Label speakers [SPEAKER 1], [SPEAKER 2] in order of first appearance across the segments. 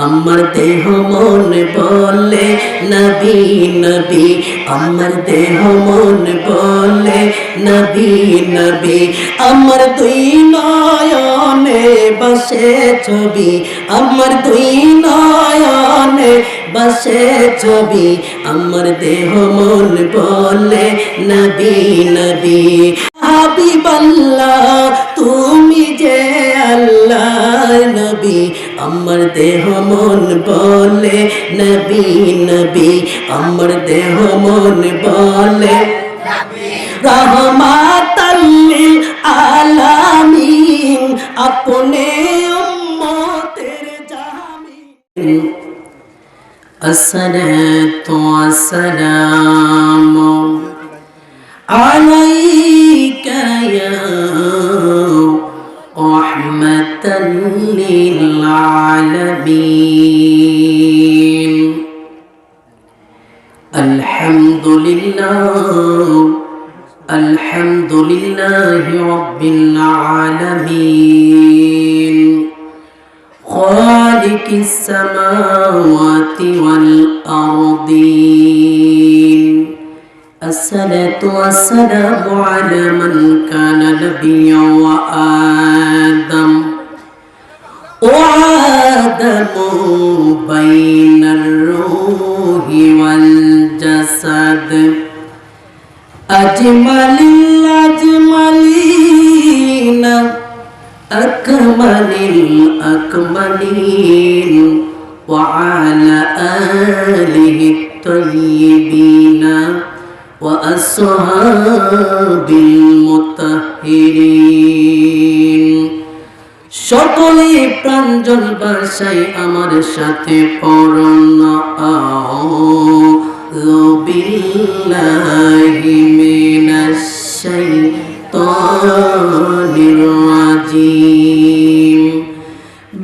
[SPEAKER 1] আমার দেহ মন বলে নবী নবী, আমার দেহ মন বলে নবী নবী, আমার দুই নয়নে বসে ছবি, আমার দুই নয়নে বসে ছবি, আমার দেহ মন বলে নবী নবী। হাবিবাল্লাহ তুমি যে আল্লাহ নবী, আমার দেহ মন বলে নবী নবী, আমার দেহ মন বলে রহমাতাল লিল আলামিন, আপনে উম্মতের জামিন। আসসালাতু ওয়াসসালামু আলাইকা ইয়া রাহমাতাল লিল আলামিন। আলহামদুলিল্লাহ আলহামদুলিল্লাহি রাব্বিল আলামিন, খালিকিস সামাওয়াতি ওয়াল আরদিন। الصلاة والسلام على من كان نبيا وآدم بين الروح والجسد أجمل الأجملين أكمل الأكملين وعلى آله الطيبين وأصحاب المطهرين। সকলে প্রাঞ্জল ভাষায় আমার সাথে পড়ুন আউযু বিল্লাহি মিনাশ শাইতানির রাজিম।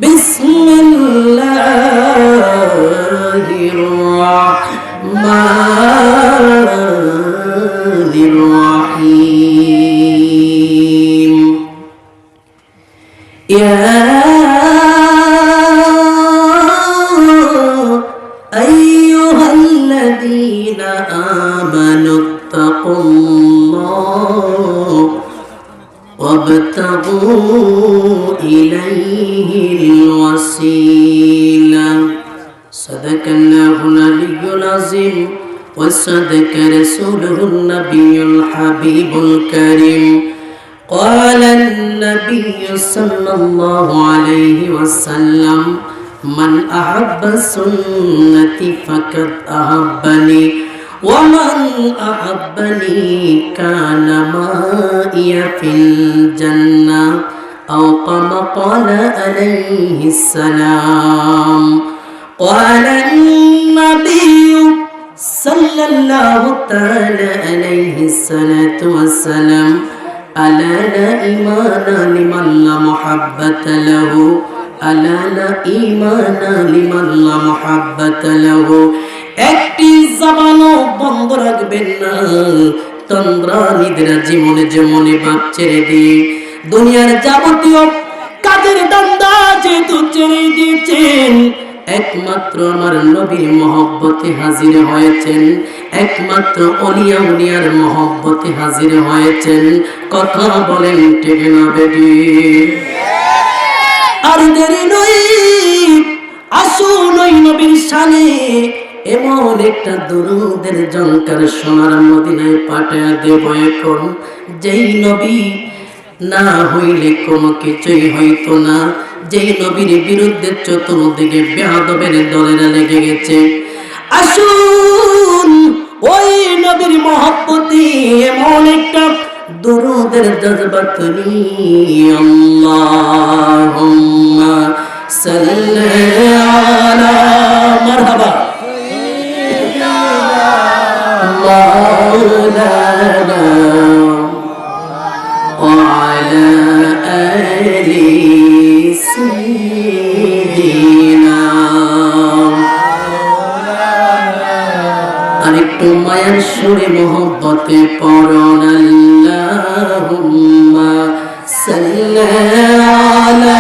[SPEAKER 1] বিসমিল্লাহির রাহমানির রাহিম। ইয়া আইয়ুহাল্লাযীনা আমানুত্তাকুল্লাহ ওয়াবতাগু ইলাইহিল ওয়াসিলা। সাদাকাল্লাহুল আলিয়্যুল আযীম ওয়া সাদাকা রাসূলুহুন নাবিয়্যুল হাবিবুল কারীম। قال النبي صلى الله عليه وسلم من أحب سنتي فقد أحبني ومن أحبني كان معي في الجنة أو كما قال عليه السلام. قال النبي صلى الله تعالى عليه الصلاة والسلام ألا لا إيمان لمن لا محبة له ألا لا إيمان لمن لا محبة له। একটি জবানও বন্ধ রাখবেন না, তন্দ্রা নিদ্রা জীবনে যেমন বাপ ছেড়ে দিয়ে দুনিয়ার যাবতীয় কাজের দান্দা যেহেতু ছেড়ে দিয়েছেন, একমাত্র আমার নবীর মহব্বতে হাজির হয়েছেন, একমাত্র অলিয়া উলিয়ার মহব্বতে হাজির হয়েছেন। কথা বলেন ঠিক না বেটি? আর দেরি নয়, আসুন ওই নবীর শানে এমন একটা দুরূদের ঝংকার সোনার মদিনায় পাঠিয়ে দেব এখন, যেই নবী না হইলে কোনো কিছুই হইতো না, যেই নবীর বিরুদ্ধে চতুর্দিকে বেয়াদবের দলেরা লেগে গেছে। আসুন ওই নবীর মহব্বতে এমন একটা দুরূদের জজবাত নিয়ে আল্লাহুম্মা সাল্লি আলা মারহাবা মাওলানা ওয়া আলা আলি সাইয়্যিদিনা। আরেকটু মায়ার সুরে মহব্বতে পড়ুন আল্লাহুম্মা সাল্লি আলা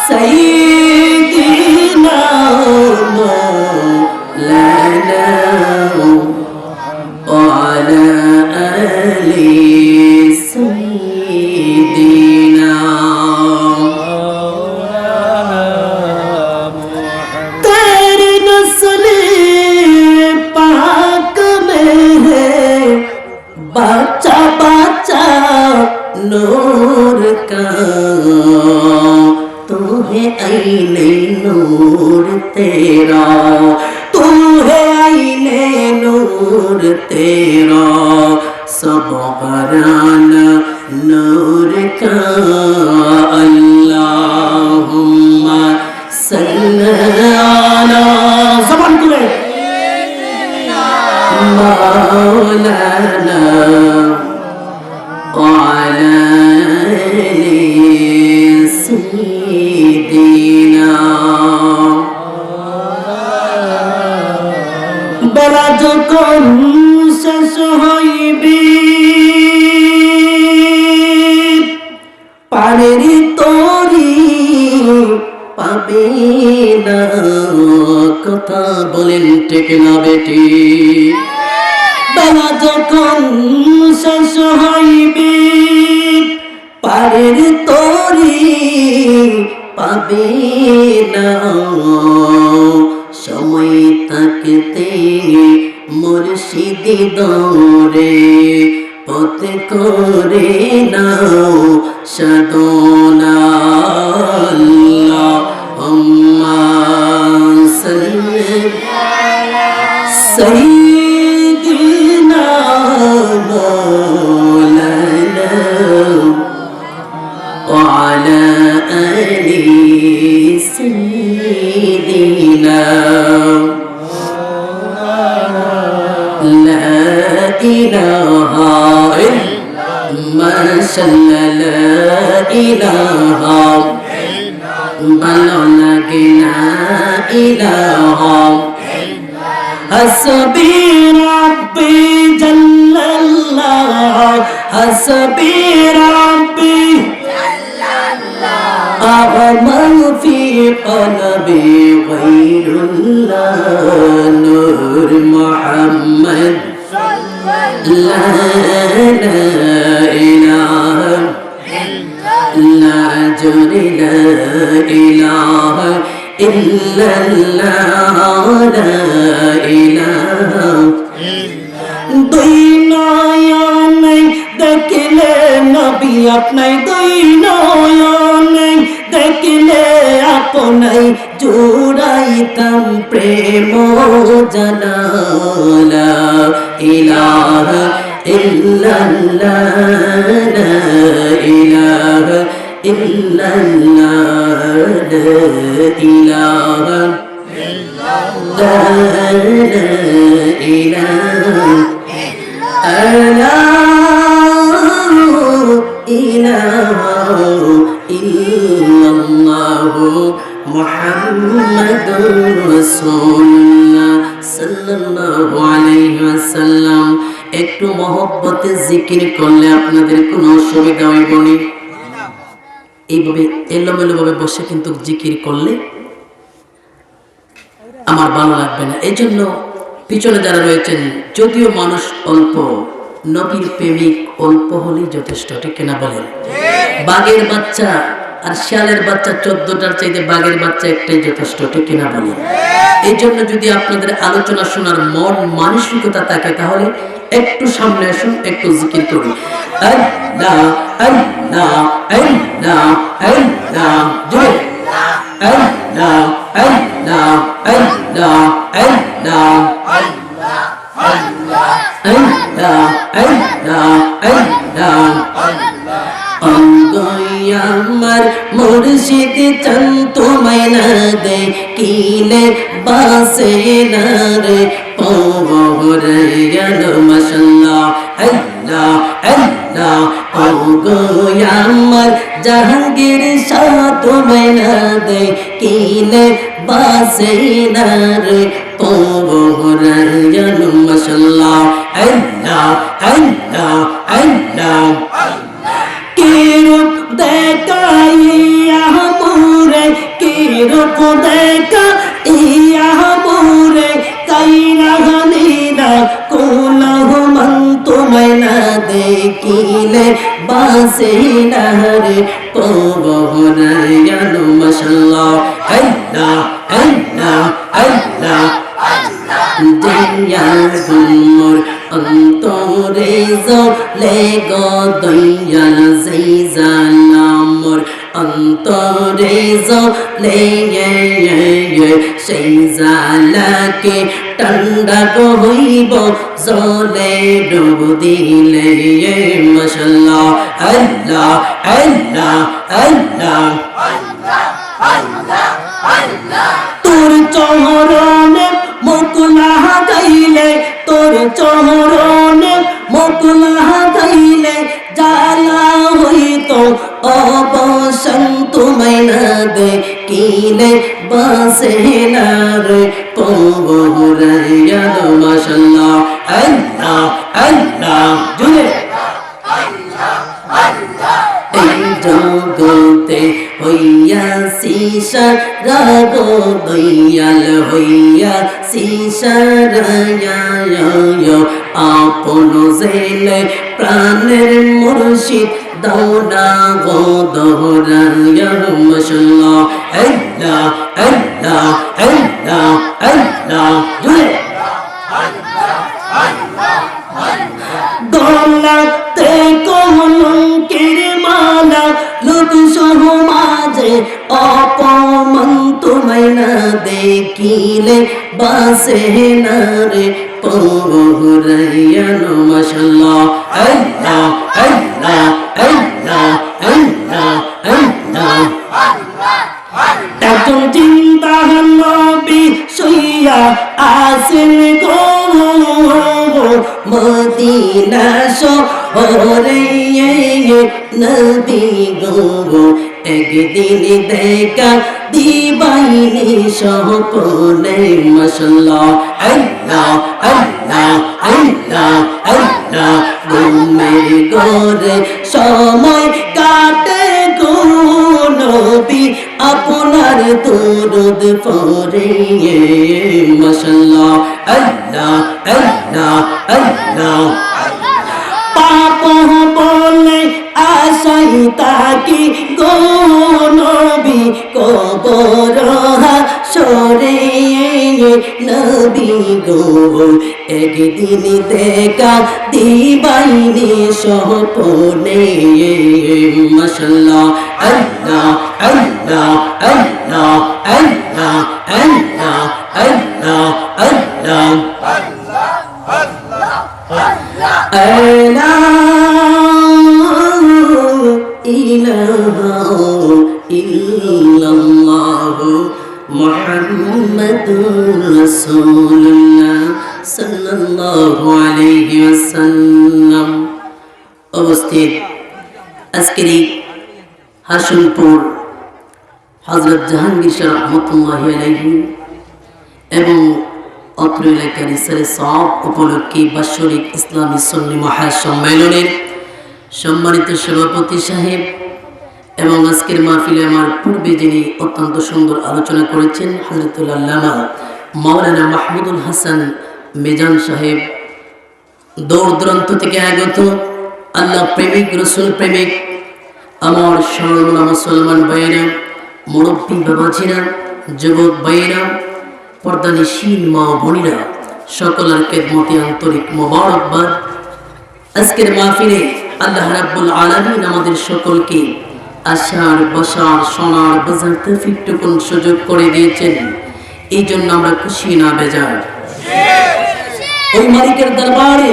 [SPEAKER 1] সাইয়্যিদিনা नूर तेरा, तू है आईने नूर तेरा, सबहराना नूर का। अल्लाहुम्मा सल्ली अला ज़बान खुले मौलाना वअला आलि सय्यिदिना। বেলা যখন শেষ হইবে পানির তরি পাবে না, কথা বলেন ঠিক না বেটি? বেলা যখন শেষ হইবে পানির তরি পাবে না, সময় থাকতে মুর্শিদি দরে পথ করে নাও সাধনা। আল্লাহুম্মা সাল্লি সাইয়্যিদিনা মাওলানা ওয়া আলা আলি সাইয়্যিদিনা। লা ইলাহা মাশাআল্লাহ, লা ইলাহা ভালো লাগে না, ইলাহা হাসবি রাব্বি জাল্লাল্লাহ, হাসবি রাব্বি জাল্লাল্লাহ, আমান ফি কলবি গায়রুল্লাহ, নূর মুহাম্মদ লা ইলাহা লা জুরি লা ইলাহা ইল্লাল্লাহ, লা ইলাহা। দুই নয়নে দেখলে নবী আপনাই, দুই নয়নে দেখলে আপনাই, জুড়াইতাম প্রেম জানা। লা ইলাহা ইল্লাল্লাহ, লা ইলাহা ইল্লাল্লাহ, লা ইলাহা লা ইলাহা ইল্লাল্লাহ মুহাম্মাদুর রাসূলুল্লাহ সাল্লাল্লাহু আলাইহি ওয়াসাল্লাম। একটু মহব্বতে জিকির করলে আপনাদের কোনো অসুবিধা হইব না। এইভাবে এলোমেলো ভাবে বসে কিন্তু জিকির করলে আমার ভালো লাগবে না। এই জন্য পিছনে যারা রয়েছেন, যদিও মানুষ অল্প, নবীর প্রেমিক অল্প হলেই যথেষ্ট, ঠিক কিনা বলেন? বাঘের বাচ্চা আর শিয়ালের বাচ্চা 14টার চাইতে বাঘের বাচ্চা একটাই যথেষ্ট, ঠিক কিনা বলেন? এই জন্য যদি আপনাদের আলোচনা শোনার মন মানসিকতা থাকে, তাহলে একটু সামনে আসুন, একটু জিকির করি। আল্লাহ আল্লাহ আল্লাহ আল্লাহ, জোরে আল্লাহ আল্লাহ আল্লাহ আল্লাহ আল্লাহ আল্লাহ আল্লাহ। আমার মুর্শিদ চান তোমায় না দেখিলে বাসে না রে পরে গেল। মাশাআল্লাহ আল্লাহ আল্লাহ। আমার জাহাঙ্গীর শাহ তোমায় না দেখিলে বাসে না রে পরে গেল। মাশাআল্লাহ আল্লাহ আল্লাহ আল্লাহ। কিরূপ দেখাইয়া মোরে, কিরূপ দেখাইয়া মোরে, কাইরা হানিরা কোলাহ মান তোমায় না দেখিলে বাসে না রে পবনে গেল। মাশাআল্লাহ আল্লাহ আল্লাহ আল্লাহ। মোর অন্তরে জলে গো দয়াল জানাম, মোর অন্তরে জলে সেই জালাকে ঠান্ডা হইব জলে ডুব দিলে মাশাআল্লাহ আল্লাহ আল্লাহ আল্লাহ তোর চরণে মুকুলা গাইলে তোর চরণে মুকুলা গাইলে জালা হইতো অবসান তোমায় না দেখিলে বাসে না রে পৌরাইয়া মাশাআল্লাহ আল্লাহ আল্লাহ জুড়ে এই জগতে হইয়া সিসা রাগো দয়াল হইয়া সিসা রায়া আপন জেলে প্রাণের মুর্শিদ দৌনা গো দোহরায়া মাশাআল্লাহ আল্লাহ আল্লাহ আল্লাহ আল্লাহ জুড়ে দৌলতে কলঙ্কের মালা লোক সমাজে অপমান তোমায় না দেখিলে বাসে না রে পৌরাইয়া মাশাআল্লাহ আল্লাহ আল্লাহ আল্লাহ আল্লাহ আল্লাহ একজন চিন্তা নবী সইয়া আসেন গো মদিনা শহরে নবী গো একদিন দেখা দিবাইনি স্বপ্নে মাশাআল্লাহ আল্লাহ আল্লাহ আল্লাহ আল্লাহ ঘুমের ঘরে সময় কাটে গো নবী আপনার দরুদ পড়ে মাশাআল্লাহ আল্লাহ আল্লাহ আল্লাহ পাপ বলে আশাই তাকি গো নবী কবর হাসরে নবী গো একদিন দেখা দিবাইনি স্বপ্নে মাশাআল্লাহ আল্লাহ আল্লাহ আল্লাহ আল্লাহ আল্লাহ আল্লাহ আল্লাহ মুহাম্মাদুর রাসূলুল্লাহ সাল্লাল্লাহু আলাইহি ওয়াসাল্লাম। উপস্থিত আজকের এই হাসনপুর হযরত জাহাঙ্গীর শাহ রাহমাতুল্লাহি আলাইহি এবং অত্র এলাকার ইসরে সব উপলক্ষে বাৎসরিক ইসলামী সুন্নি মহাসম্মেলনের সম্মানিত সভাপতি সাহেব এবং আজকের মাহফিলে আমার পূর্বে যিনি অত্যন্ত সুন্দর আলোচনা করেছেন হযরতুল আল্লামা মাওলানা মাহমুদুল হাসান মিজান সাহেব, দূর দূরান্ত থেকে আগত আল্লাহ প্রেমিক রসুল প্রেমিক আমার সর্বনা মুসলমান ভাইয়েরা, মুরব্বী বাবাজিরা, যুবক ভাইয়েরা, পর্দানিশীল মা বোনেরা, সকলের খেদমতে আন্তরিক মোবারকবাদ। আজকের মাহফিলে আল্লাহ রাব্বুল আলামিন আমাদের সকলকে আসার বসার শোনার বোঝার তৌফিকটুকুন সুযোগ করে দিয়েছেন, এই জন্য আমরা খুশি না বেজার। ওই মালিকের দরবারে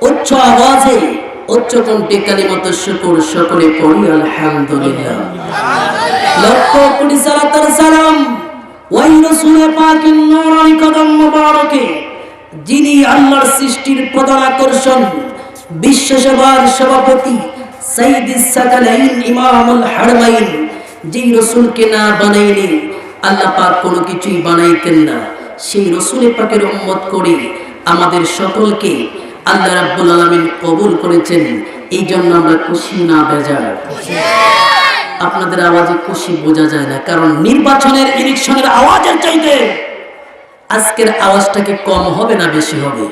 [SPEAKER 1] উচ্চ আওয়াজে উচ্চ কণ্ঠে কালিমাতুশ শুকর সকলে পড়ি আলহামদুলিল্লাহ। লক্ষ কোটি সালাত আর সালাম ওই রাসূল পাকের নূরানি কদম মোবারকে, যিনি আল্লাহর সৃষ্টির প্রধান আকর্ষণ, বিশ্বসভার সভাপতি সাইয়্যিদুস সাকালাইন ইমামুল হারমাইন, যেই রাসূলকে না বানাইলে আল্লাহ পাক কোনো কিছুই বানাইতেন না, সেই রাসূল পাকের উম্মত করে আমাদের সকলকে আল্লাহ রাব্বুল আলামিন কবুল করেছেন, এই জন্য আমরা খুশি না বেজার। আপনাদের আওয়াজে খুশি বোঝা যায় না, কারণ নির্বাচনের ইলেকশনের আওয়াজের চাইতে আজকের আওয়াজটাকে কম হবে না বেশি হবে?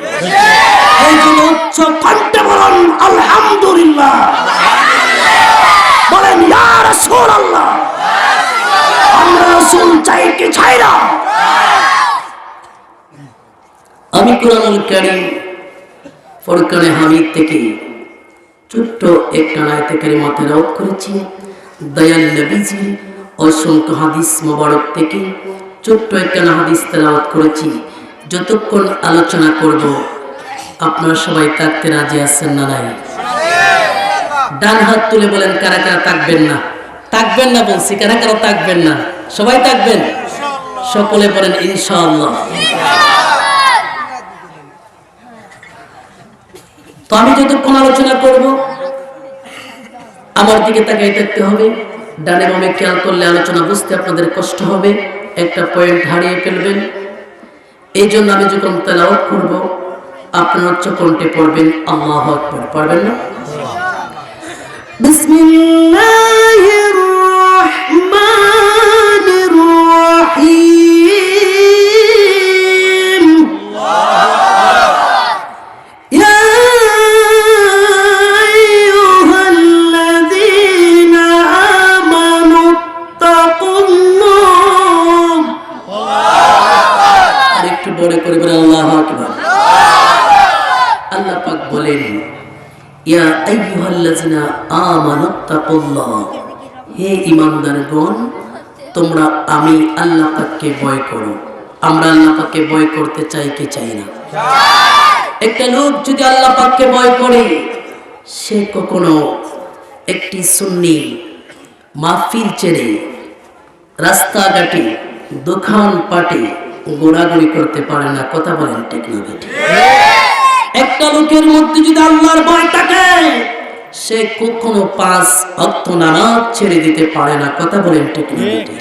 [SPEAKER 1] এই জন্য উচ্চ কণ্ঠে বলুন আলহামদুলিল্লাহ, বলেন ইয়া রাসূলুল্লাহ। আমরা রাসূল চাই কি চাই না? আমি কুরআনুল কারীম ফুরকানে হামিদ থেকে ছোট্ট একটা আয়াতে কারিমা তেলাওয়াত করেছি। দয়াল নবীজি অসংখ্য হাদিস মোবারক থেকে ছোট্ট একটা হাদিস তেলাওয়াত করেছি। যতক্ষণ আলোচনা করব আপনারা সবাই থাকতে রাজি আছেন না নাই? ডান হাত তুলে বলেন কারা কারা থাকবেন না। থাকবেন না বলছি, কারা কারা থাকবেন না? সবাই থাকবেন? সকলে বলেন ইনশাআল্লাহ। তো আমি যতক্ষণ আলোচনা করব আমার দিকে তাকাই থাকতে হবে। ডানে বামে খেয়াল করলে আলোচনা বুঝতে আপনাদের কষ্ট হবে, একটা পয়েন্ট হারিয়ে ফেলবেন। এই জন্য আমি যখন তেলাওয়াত করব আপনারা উচ্চ কণ্ঠে পড়বেন আল্লাহু আকবার। পারবেন না? বিসমিল্লাহির রহমানির রহিম। ইয়া আইয়ুহাল্লাযীনা আমানু তাকুল্লাহ। আরেকটু বড় করে বলেন আল্লাহু আকবার। আল্লাহ পাক বলেন ইয়া আইয়ুহাল্লাযীনা আমানু তাকুল্লাহ, হে ঈমানদারগণ তোমরা আমি আল্লাহ পাককে ভয় করো। আমরা আল্লাহ পাককে ভয় করতে চাই কি চাই না? একটা লোক যদি আল্লাহ পাককে ভয় করে সে কখনো একটি সুন্নি মাহফিল ছেড়ে রাস্তাঘাটে দোকান পাটে ঘোরাঘুরি করতে পারে না। কথা বলেন ঠিক না বেঠিক? একটা লোকের মধ্যে যদি আল্লাহর ভয় থাকে সে কখনো 5 ওয়াক্ত নামাজ ছেড়ে দিতে পারে না। কথা বলেন ঠিক না বেঠিক?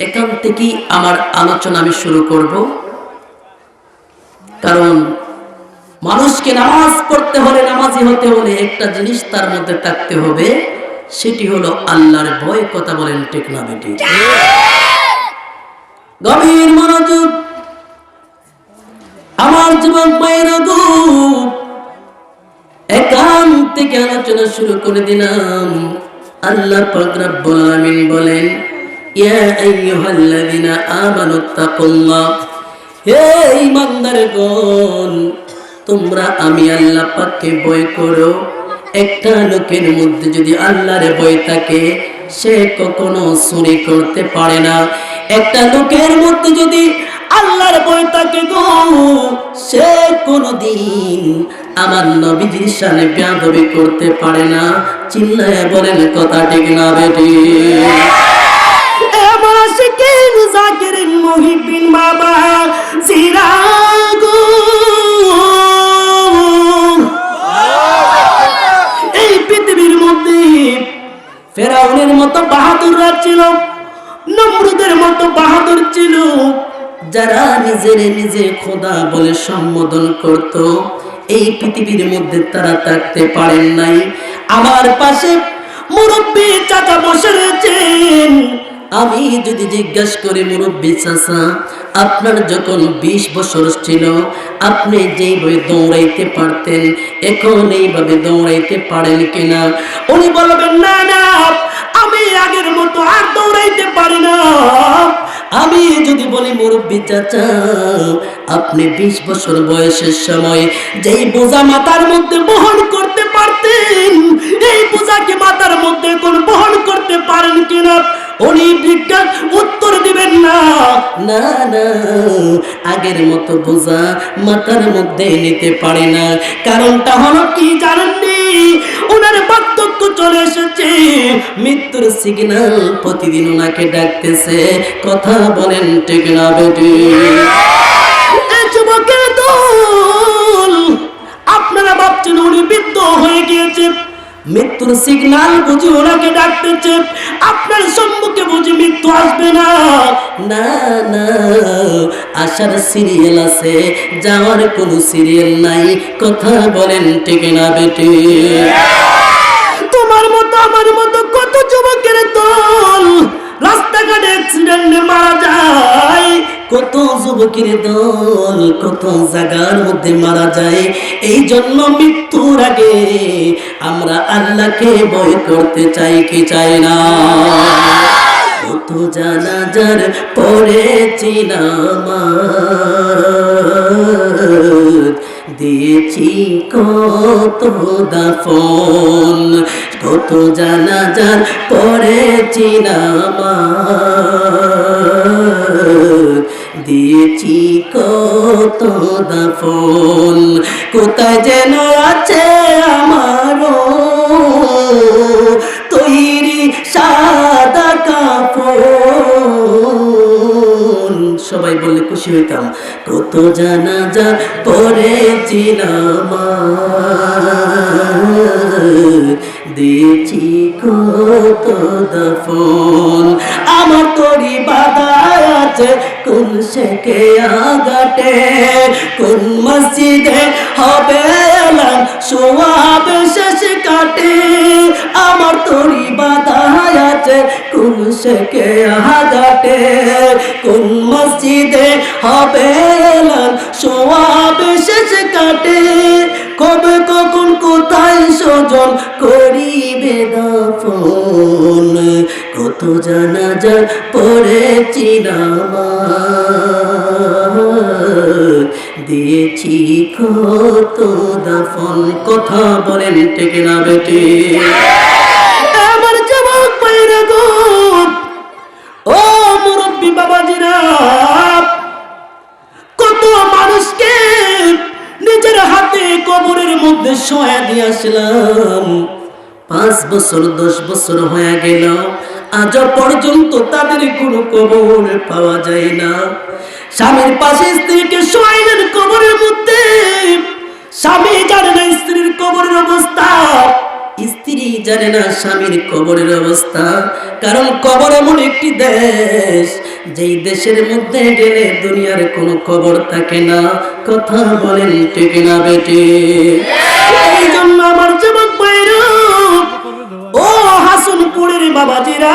[SPEAKER 1] এখান থেকেই আমার আলোচনা আমি শুরু করব। কারণ মানুষকে নামাজ পড়তে হলে, নামাজি হতে হলে একটা জিনিস তার মধ্যে থাকতে হবে, সেটি হলো আল্লাহর ভয়। কথা বলেন ঠিক না বেঠিক? গভীর মনোযোগ আমার যুবক ভাইরা গো, এখান থেকে আলোচনা শুরু করে দিলাম। আল্লাহ পাক রব্বুল আলামিন বলেন ইয়া আইয়ুহাল্লাযীনা আমানু তাকুল্লাহ, হে ঈমানদারগণ তোমরা আমি আল্লাহ পাককে ভয় করো। একটা লোকের মধ্যে যদি আল্লাহর ভয় থাকে সে কখনো চুরি করতে পারে না। একটা লোকের মধ্যে যদি আল্লাহর ভয় থাকে গো সে কোনদিন আমার নবীজির শানে বেয়াদবি করতে পারে না। চিল্লায়ে বলেন কথা ঠিক না বেঠিক? আমার আশিকিন জাকিরিন মুহিব্বিন বাবা জিরাগো, এই পৃথিবীর মধ্যে ফেরাউনের মতো বাহাদুররা ছিল, নমরুদের মতো বাহাদুর ছিল, যারা নিজের নিজে খোদা বলে সম্বোধন করত। এই পৃথিবীর মধ্যে তারা থাকতে পারেন নাই। আমার পাশে মুরব্বী চাচা বসে রয়েছেন। আমি যদি জিজ্ঞাসা করি মুরব্বী চাচা আপনার যখন 20 বছর ছিল আপনি যেইভাবে দৌড়াইতে পারতেন এখন এইভাবে দৌড়াইতে পারেন কিনা? উনি বলবেন না না আমি আগের মতো আর দৌড়াইতে পারি না। আমি যদি বলি মুরব্বী চাচা আপনি 20 বছর বয়সের সময় যেই বোঝা মাথার মধ্যে বহন করতে পারতেন এই বোঝাকে মাথার মধ্যে এখন বহন করতে পারেন কিনা? উনি বিজ্ঞান উত্তর দিবেন না, না না আগের মতো বোঝা মাথার মধ্যে নিতে পারে না। কারণটা হলো কি জানেননি? ওনার বার্ধক্য চলে এসেছে, মৃত্যুর সিগন্যাল প্রতিদিন ওনাকে ডাকতেছে। কথা বলেন ঠিক না বেঠিক? যুবকের দল আপনারা ভাবছেন উনি বৃদ্ধ হয়ে গিয়েছে, মৃত্যুর সিগন্যাল বুঝি ওনাকে ডাকতেছে। আপনার সম্মুখে বুঝি মৃত্যু আসবে না? না না আসার সিরিয়াল আছে, যাওয়ার কোনো সিরিয়াল নাই। কথা বলেন ঠিক না বেঠিক? তোমার মতো আমার মতো কত যুবকের দল রাস্তাঘাটে অ্যাক্সিডেন্টে মারা যায়, কত যুবকের দল কত জায়গার মধ্যে মারা যায়। এই জন্য মৃত্যুর আগে আমরা আল্লাহকে ভয় করতে চাই কি চাই না? কত জানাজার পড়েছি নামাজ, দিয়েছি কত দাফন, কত জানাজার পড়েছি নামাজ, দিয়েছি কত দাফন, কোথায় যেন আছে আমারও তৈরি সাদা কাফন। সবাই বললে খুশি হইতাম। কত জানাজা পড়েছি নামাজ, দিয়েছি কত দাফন, আমার তরি বাধা আছে কোন শেখে আগাটে, কোন মসজিদে হবে এলান সোয়াব শেষ কাটে, আমার তরি বাধা আছে কোন শেখে আগাটে, কোন মসজিদে হবে এলান সোয়াব শেষ কাটে, কবে কখন কোথায় সজন করিবে দাফন, কত জানাজা পড়েছি নামাজ, দিয়েছি কত দাফন। কথা বলেন ঠিক না বেটি? আমার যুবক ভাইরা গো, ও মুরব্বী বাবাজিরা, কত মানুষকে নিজের হাতে কবরের মধ্যে শোয়া দিয়ে আসলাম, 5 বছর 10 বছর হয়ে গেল, আজ পর্যন্ত তাদের কোনো কবর পাওয়া যায় না। স্বামীর পাশে স্ত্রীকে শোয়াইলেন কবরের মধ্যে, স্বামী জানে না স্ত্রীর কবরের অবস্থা, স্ত্রী জানে না স্বামীর কবরের অবস্থা। কারণ কবর এমন একটি দেশ, যেই দেশের মধ্যে গেলে দুনিয়ার কোনো কবর থাকে না। কথা বলেন ঠিক না বেটি? এই জন্য আমার যুবক ভাইরা, ও হাসনপুরের বাবাজিরা,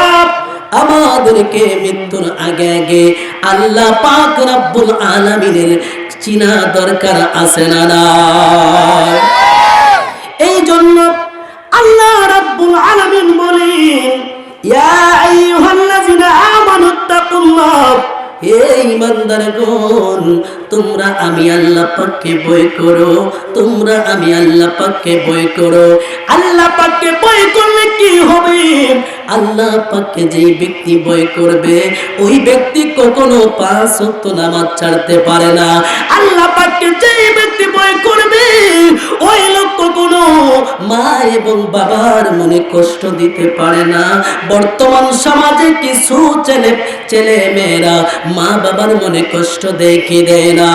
[SPEAKER 1] আমাদেরকে মৃত্যুর আগে আগে আল্লাহ পাক রব্বুল আলামিনের চিনা দরকার আছে না না? এই জন্য আল্লাহ রাব্বুল আলামিন বলেন, ইয়া আইয়ুহাল্লাযিনা আমানুত্তাকুল্লাহ, হে ঈমানদারগণ, তোমরা আমি আল্লাহ পাককে ভয় করো, তোমরা আমি আল্লাহ পাককে ভয় করো। আল্লাহ পাককে ভয় করলে কি হবে? আল্লাহ পাককে যেই ব্যক্তি ভয় করবে, ওই ব্যক্তি কখনো 5 ওয়াক্ত নামাজ ছাড়তে পারে না। আল্লাহ পাককে যেই ব্যক্তি ভয় করবে, ওই লোক কখনো মা এবং বাবার মনে কষ্ট দিতে পারে না। বর্তমান সমাজে কিছু ছেলে মেয়েরা মা বাবার মনে কষ্ট দেয় কি দেয় না?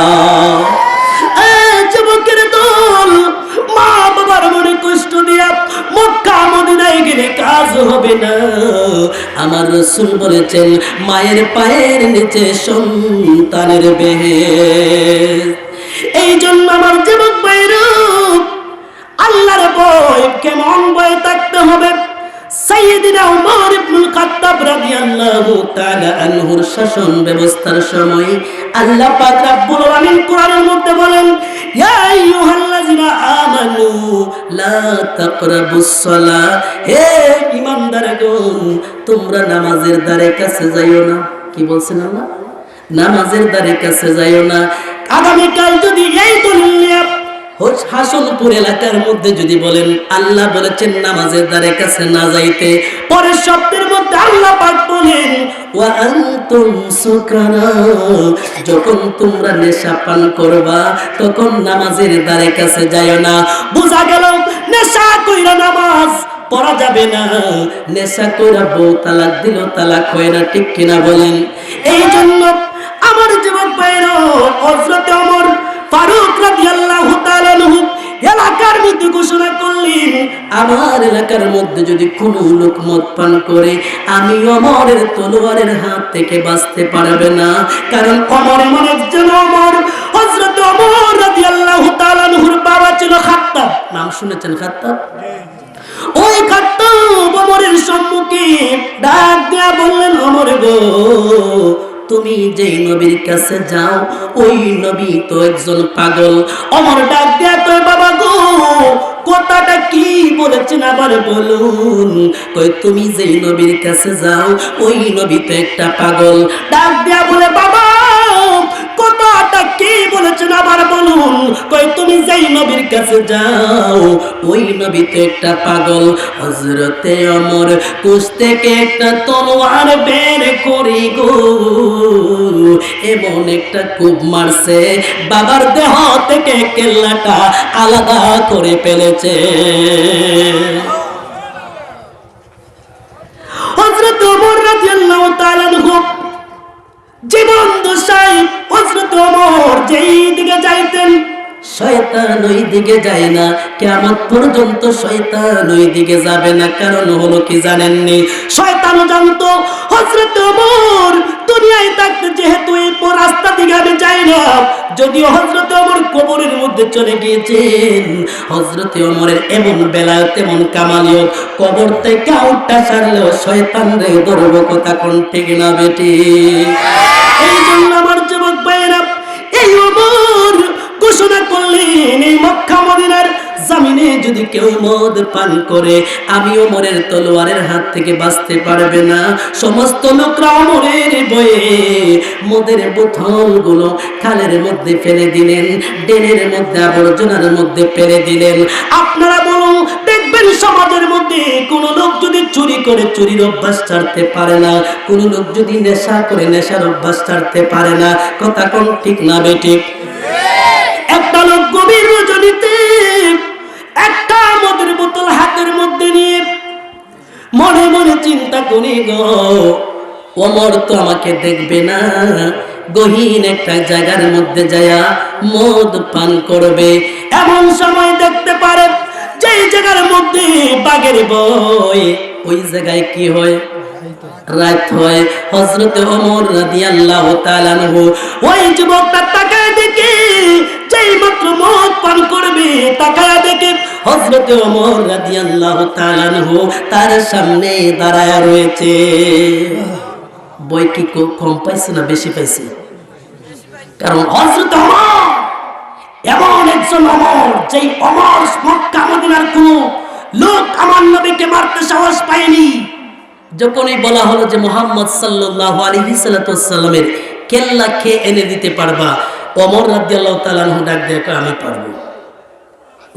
[SPEAKER 1] যুবকের দল, মা বাবার মনে কষ্ট দিয়া মক্কা মদিনায় গেলে কাজ হবে না। আমার রাসূল বলেছেন, মায়ের পায়ের নিচে সন্তানের বেহেশত। এই জন্য আমার যুবক ভাইরা, আল্লাহর ভয় কেমন ভয় থাকতে হবে? সাইয়েদনা ওমর ইবনুল খাত্তাব রাদিয়াল্লাহু তাআলা আনহুর শাসন ব্যবস্থার সময় আল্লাহ পাক রব্বুল আলামিন কোরআনের মধ্যে বলেন, ইয়া আইয়ুহাল্লাযিনা আমানু লা তাকরাবুস সালাহ, হে ঈমানদারগণ, তোমরা নামাজের দ্বারে কাছে যাইও না। কি বলছেন আল্লাহ? নামাজের দ্বারে কাছে যাইও না। আগামীকাল যদি এই দলিল হাসনপুর এলাকার মধ্যে যদি বলেন আল্লাহ বলেছেন নামাজের দ্বারে কাছে না যাইতে, পরের শব্দের মধ্যে আল্লাহ পাক বলেন, ওয়া আনতুম সুকারা, যখন তোমরা নেশা পান করবা তখন নামাজের দ্বারে কাছে যাইও না। বোঝা গেল নেশা কইরা নামাজ পড়া যাবে না, নেশা কইরা বউ তালাক দিল তালাক হয় না। ঠিক কিনা বলেন? এই জন্য আমার যুবক ভাইরা, হযরত ওমর ফারুক রাদিয়াল্লাহু তাআলা আনহু এলাকার মধ্যে ঘোষণা করলেন, আমার এলাকার মধ্যে যদি কোনো লোক মদ পান করে, আমি ওমরের তলোয়ারের হাত থেকে বাঁচতে পারবে না। কারণ ওমর এমন একজন ওমর, হযরত ওমর রাদিয়াল্লাহু তাআলা আনহুর বাবা ছিল খাত্তাব। নাম শুনেছেন খাত্তাব? ওই খাত্তাব ওমরের সম্মুখে ডাক দিয়া বললেন, ওমর গো, তুমি যেই নবীর কাছে যাও ওই নবী তো একজন পাগল। ওমর ডাক দিয়া কই, বাবা গো, কথাটা কি বলেছেন আবার বলুন। কই, তুমি যেই নবীর কাছে যাও ওই নবী তো একটা পাগল। ডাক দিয়া বলে, বাবা কথাটা কি বলেছেন আবার বলুন। কই, তুমি যেই নবীর কাছে যাও ওই নবী তো একটা পাগল। হযরতে ওমর কুশ থেকে একটা তলোয়ার বের করি গো এমন একটা কূপ মারছে বাবার দেহ থেকে কেল্লাটা আলাদা করে ফেলেছে। হযরত ওমর রাদিয়াল্লাহু তাআলা আনহু জীবন দশায় হযরত ওমর যেই দিকে যাইতেন শয়তান ওই দিকে যায় না, কিয়ামত পর্যন্ত শয়তান ওই দিকে যাবে না। কারণ হলো কি জানেননি? শয়তানও জানতো হযরত ওমর দুনিয়ায় থাকতে যেহেতু এই রাস্তা দিকে আমি যাই না, যদিও হযরত ওমর কবরের মধ্যে চলে গিয়েছেন, হযরত ওমরের এমন বেলায়েত এমন কামালিয়ত কবর থেকে উঠা সারলেও শয়তান রে ধরব কথা কোন ঠিক না বেটি? এই জন্য আমার যুবক ভাইয়েরা এই ওমর ঘোষণা করলেন এই মক্কা মদিনার জমিনে যদি কেউ মদ পান করে আমি ওমরের তলোয়ারের হাত থেকে বাঁচতে পারবে না। সমস্ত লোকরা ওমরের ভয়ে মদের বোতলগুলো খালের মধ্যে ফেলে দিলেন, ড্রেনের মধ্যে আবর্জনার মধ্যে ফেলে দিলেন। আপনারা বলুন, দেখবেন সমাজের মধ্যে কোন লোক যদি চুরি করে চুরির অভ্যাস ছাড়তে পারে না, কোন লোক যদি নেশা করে নেশার অভ্যাস ছাড়তে পারে না। কথা কোন ঠিক না বেঠিক? একটা লোক গভীর রজনীতে একটা মদের বোতল হাতের মধ্যে নিয়ে মনে মনে চিন্তা করে গো ওমর তো আমাকে দেখবে না, গহীন একটা জায়গার মধ্যে যায়া মদ পান করবে। এমন সময় দেখতে পারে যেই জায়গার মধ্যে বাঘের ভয়, ওই জায়গায় কি হয়? রাত হয়। হযরত ওমর রাদিয়াল্লাহু তাআলা আনহু ওই যুবকটা তাকায় দেখে যেই মাত্র মদ পান করবে, তাকায় দেখে হযরত ওমর রাদিয়াল্লাহু তাআলা আনহু তার সামনে দাঁড়ায়া রয়েছে। বই কি কম পাইছে না বেশি পাইছে? কারণ হযরত ওমর এমন একজন ওমর, যেই ওমর মক্কা মদিনার কোন লোক আমার নবীকে মারতে সাহস পায়নি। যখনই বলা হলো যে মুহাম্মদ সাল্লাল্লাহু আলাইহি সাল্লামের কেল্লা খেয়ে এনে দিতে পারবা, ওমর রাদিয়াল্লাহু তাআলা আনহু ডাক দিয়ে কয় আমি পারবো।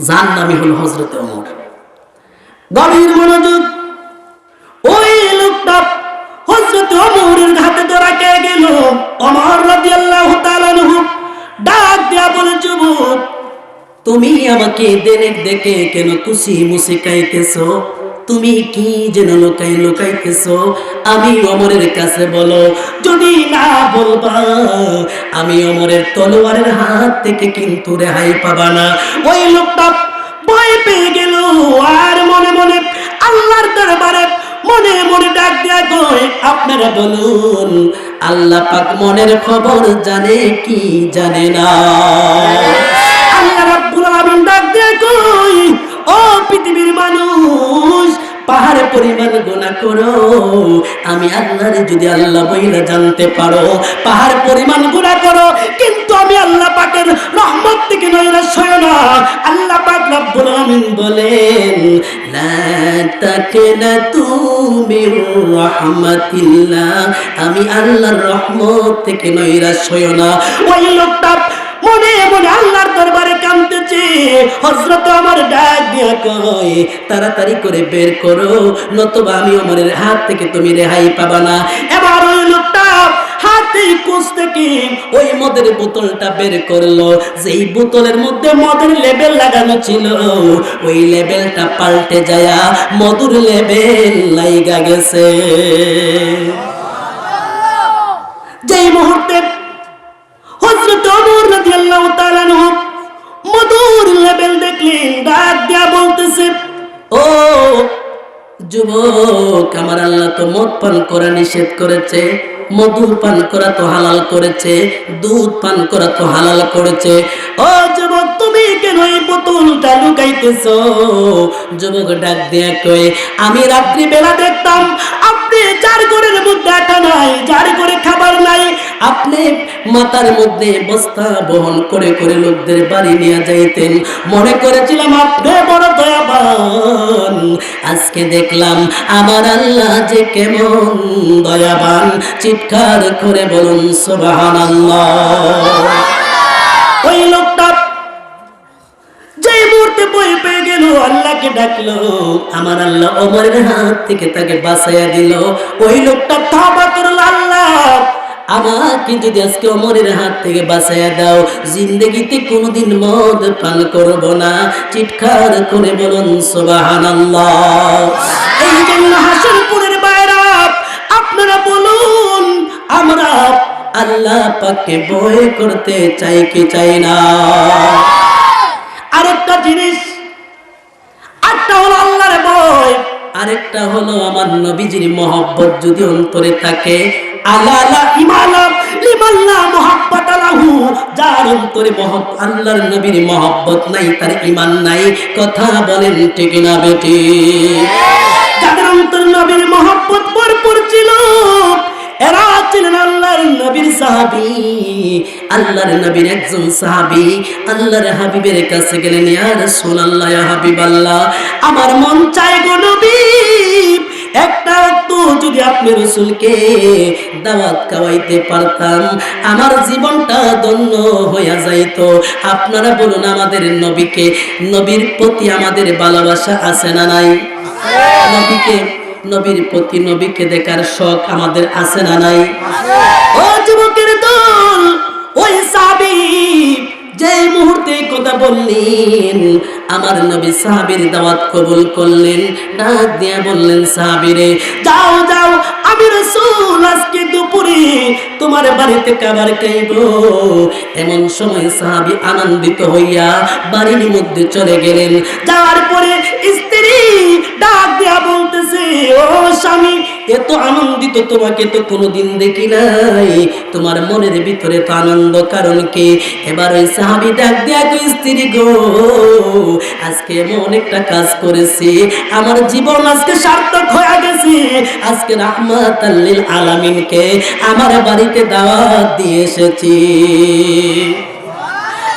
[SPEAKER 1] যার নামই হলো হযরত ওমর। গভীর মনোযোগ। ওই লোকটা হযরত ওমরের হাতে ধরা খেয়ে গেল। ওমর রাদিয়াল্লাহু তাআলা আনহু ডাক দিয়া বলে, যুবক তুমি আমাকে দেখে কেন খুশি মুসি খাইতেছো? তুমি কি যেন লুকাইতেছো? আমি ওমরের কাছে বলো, যদি না বলবা আমি ওমরের তলোয়ারের হাত থেকে কিন্তু রেহাই পাবা না। ওই লোকটা ভয় পেয়ে গেল আর মনে মনে আল্লাহর দরবারে মনে মনে ডাক দিয়া কয়, আপনারা বলুন আল্লাহ পাক মনের খবর জানে কি জানে না? আল্লাহ রাব্বুল আলামিন ডাক দিয়া কয়, ও পৃথিবীর মানুষ, পাহাড়ের পরিমাণ গুনাহ করো, আমি আল্লাহরে যদি আল্লাহ বইলা জানতে পারো, পাহাড় পরিমাণ গুনাহ করো, কিন্তু আমি আল্লাহ পাকের রহমত থেকে নৈরাশ হয় না। আল্লাহ পাক রব্বুল আলামিন বলেন, লা তাকনাতু মির রাহমাতিল্লাহ, আমি আল্লাহর রহমত থেকে নৈরাশ হয় না। ওই লোকটা মনে মনে আল্লাহর দরবারে কাঁদতেছে। হযরত ওমর ডাক দিয়া কয়, তাড়াতাড়ি করে বের করো, নতুবা আমি ওমরের হাত থেকে তুমি রেহাই পাবা না। এবার ওই লোকটা হাতে কোষ থেকে ওই মদের বোতলটা বের করলো। যেই বোতলের মধ্যে মদের লেবেল লাগানো ছিল, ওই লেবেলটা পাল্টে যায়া মধুর লেবেল লাইগা গেছে। যেই মুহূর্তে হযরত ওমর রাদিয়াল্লাহু তাআলা আনহু মধুর লেবেল দেখলেন, ডাক দিয়া বলতেছে, ও যুবক, আমার আল্লাহ তো মদ পান করা নিষেধ করেছে, মধু পান করা তো হালাল করেছে, দুধ পান করা তো হালাল করেছে। ও যুবক, তুমি কেন এই বোতলটা লুকাইতেছো? যুবক ডাক দিয়া কয়, আমি রাত্রি বেলা দেখতাম আপনি যার ঘরের মধ্যে আটা নাই, যার ঘরে খাবার নাই, আপনি মাথার মধ্যে বস্তা বহন করে করে লোকদের বাড়ি নিয়ে যাইতেন। মনে করেছিলাম আপনি বড় দয়াবান। আজকে দেখলাম আমার আল্লাহ যে কেমন দয়াবান। চিৎকার করে বলুন সুবহানাল্লাহ। ওই লোকটা মুহূর্তে ভয় পেয়ে গেল, আল্লাহকে ডাকলো। আমার আল্লাহ ওমরের হাত থেকে তাকে বাঁচাইয়া দিল। ওই লোকটা তওবা করল, আল্লাহ আমাকে যদি আজকে ওমরের হাত থেকে বাঁচাইয়া দাও, জিন্দেগিতে কোনোদিন মদ পান করব না। চিৎকার করে বলুন সুবহানাল্লাহ। এই জন্য হাসিরপুরের বাইরা আপনারা বলুন, আমরা আল্লাহ পাককে ভয় করতে চাই কি চাই না? আরেকটা জিনিস, একটা হলো আল্লাহর ভয়, আরেকটা হলো আমার নবীজির মহব্বত যদি অন্তরে থাকে। আল্লাহ ইমানা লিমাল্লা মুহাব্বাত লাহু, যার অন্তরে আল্লাহর নবীর মহব্বত নাই তার ঈমান নাই। কথা বলেন ঠিক না বেটি? যাদের অন্তরে নবীর মহব্বত ভরপুর ছিল, এরা ছিলেন আল্লাহর নবীর সাহাবী। আল্লাহর নবীর একজন সাহাবী আল্লাহর হাবিবের কাছে গেলেন, ইয়া রাসূলুল্লাহ, ইয়া হাবিবাল্লাহ, আমার মন চায় গো নবী, একটা একটু যদি আপনি রাসূলকে দাওয়াত খাওয়াইতে পারতাম, আমার জীবনটা ধন্য হইয়া যাইতো। আপনারা বলুন, আমাদের নবীকে, নবীর প্রতি আমাদের ভালোবাসা আছে না নাই? নবীকে, নবীর প্রতি, নবীকে দেখার শখ আমাদের আছে না নাই? ও যুবকের দল, ওই সাহাবী যে মুহূর্তে কথা বললেন, আমার নবী সাহাবীর দাওয়াত কবুল করলেন। ডাক দিয়ে বললেন, সাহাবীরে যাও যাও, আমি রাসূল আজকে দুপুরে তোমার বাড়িতে খাবার খাইব। এমন সময় সাহাবী আনন্দিত হইয়া বাড়ির মধ্যে চলে গেলেন। যাওয়ার পরে স্ত্রী ডাক দিয়া বলতেছে, ও স্বামী, এত আনন্দিত তোমাকে তো কোনোদিন দেখি নাই, তোমার মনের ভিতরে তো আনন্দ, কারণ কি? এবার ওই সাহাবী ডাক দিয়া কই, স্ত্রী গো, আজকে এমন একটা কাজ করেছি, আমার জীবন আজকে সার্থক হয়ে গেছে। আজকে রাহমাতাল লিল আলামিনকে আমার বাড়িতে দাওয়াত দিয়ে এসেছি।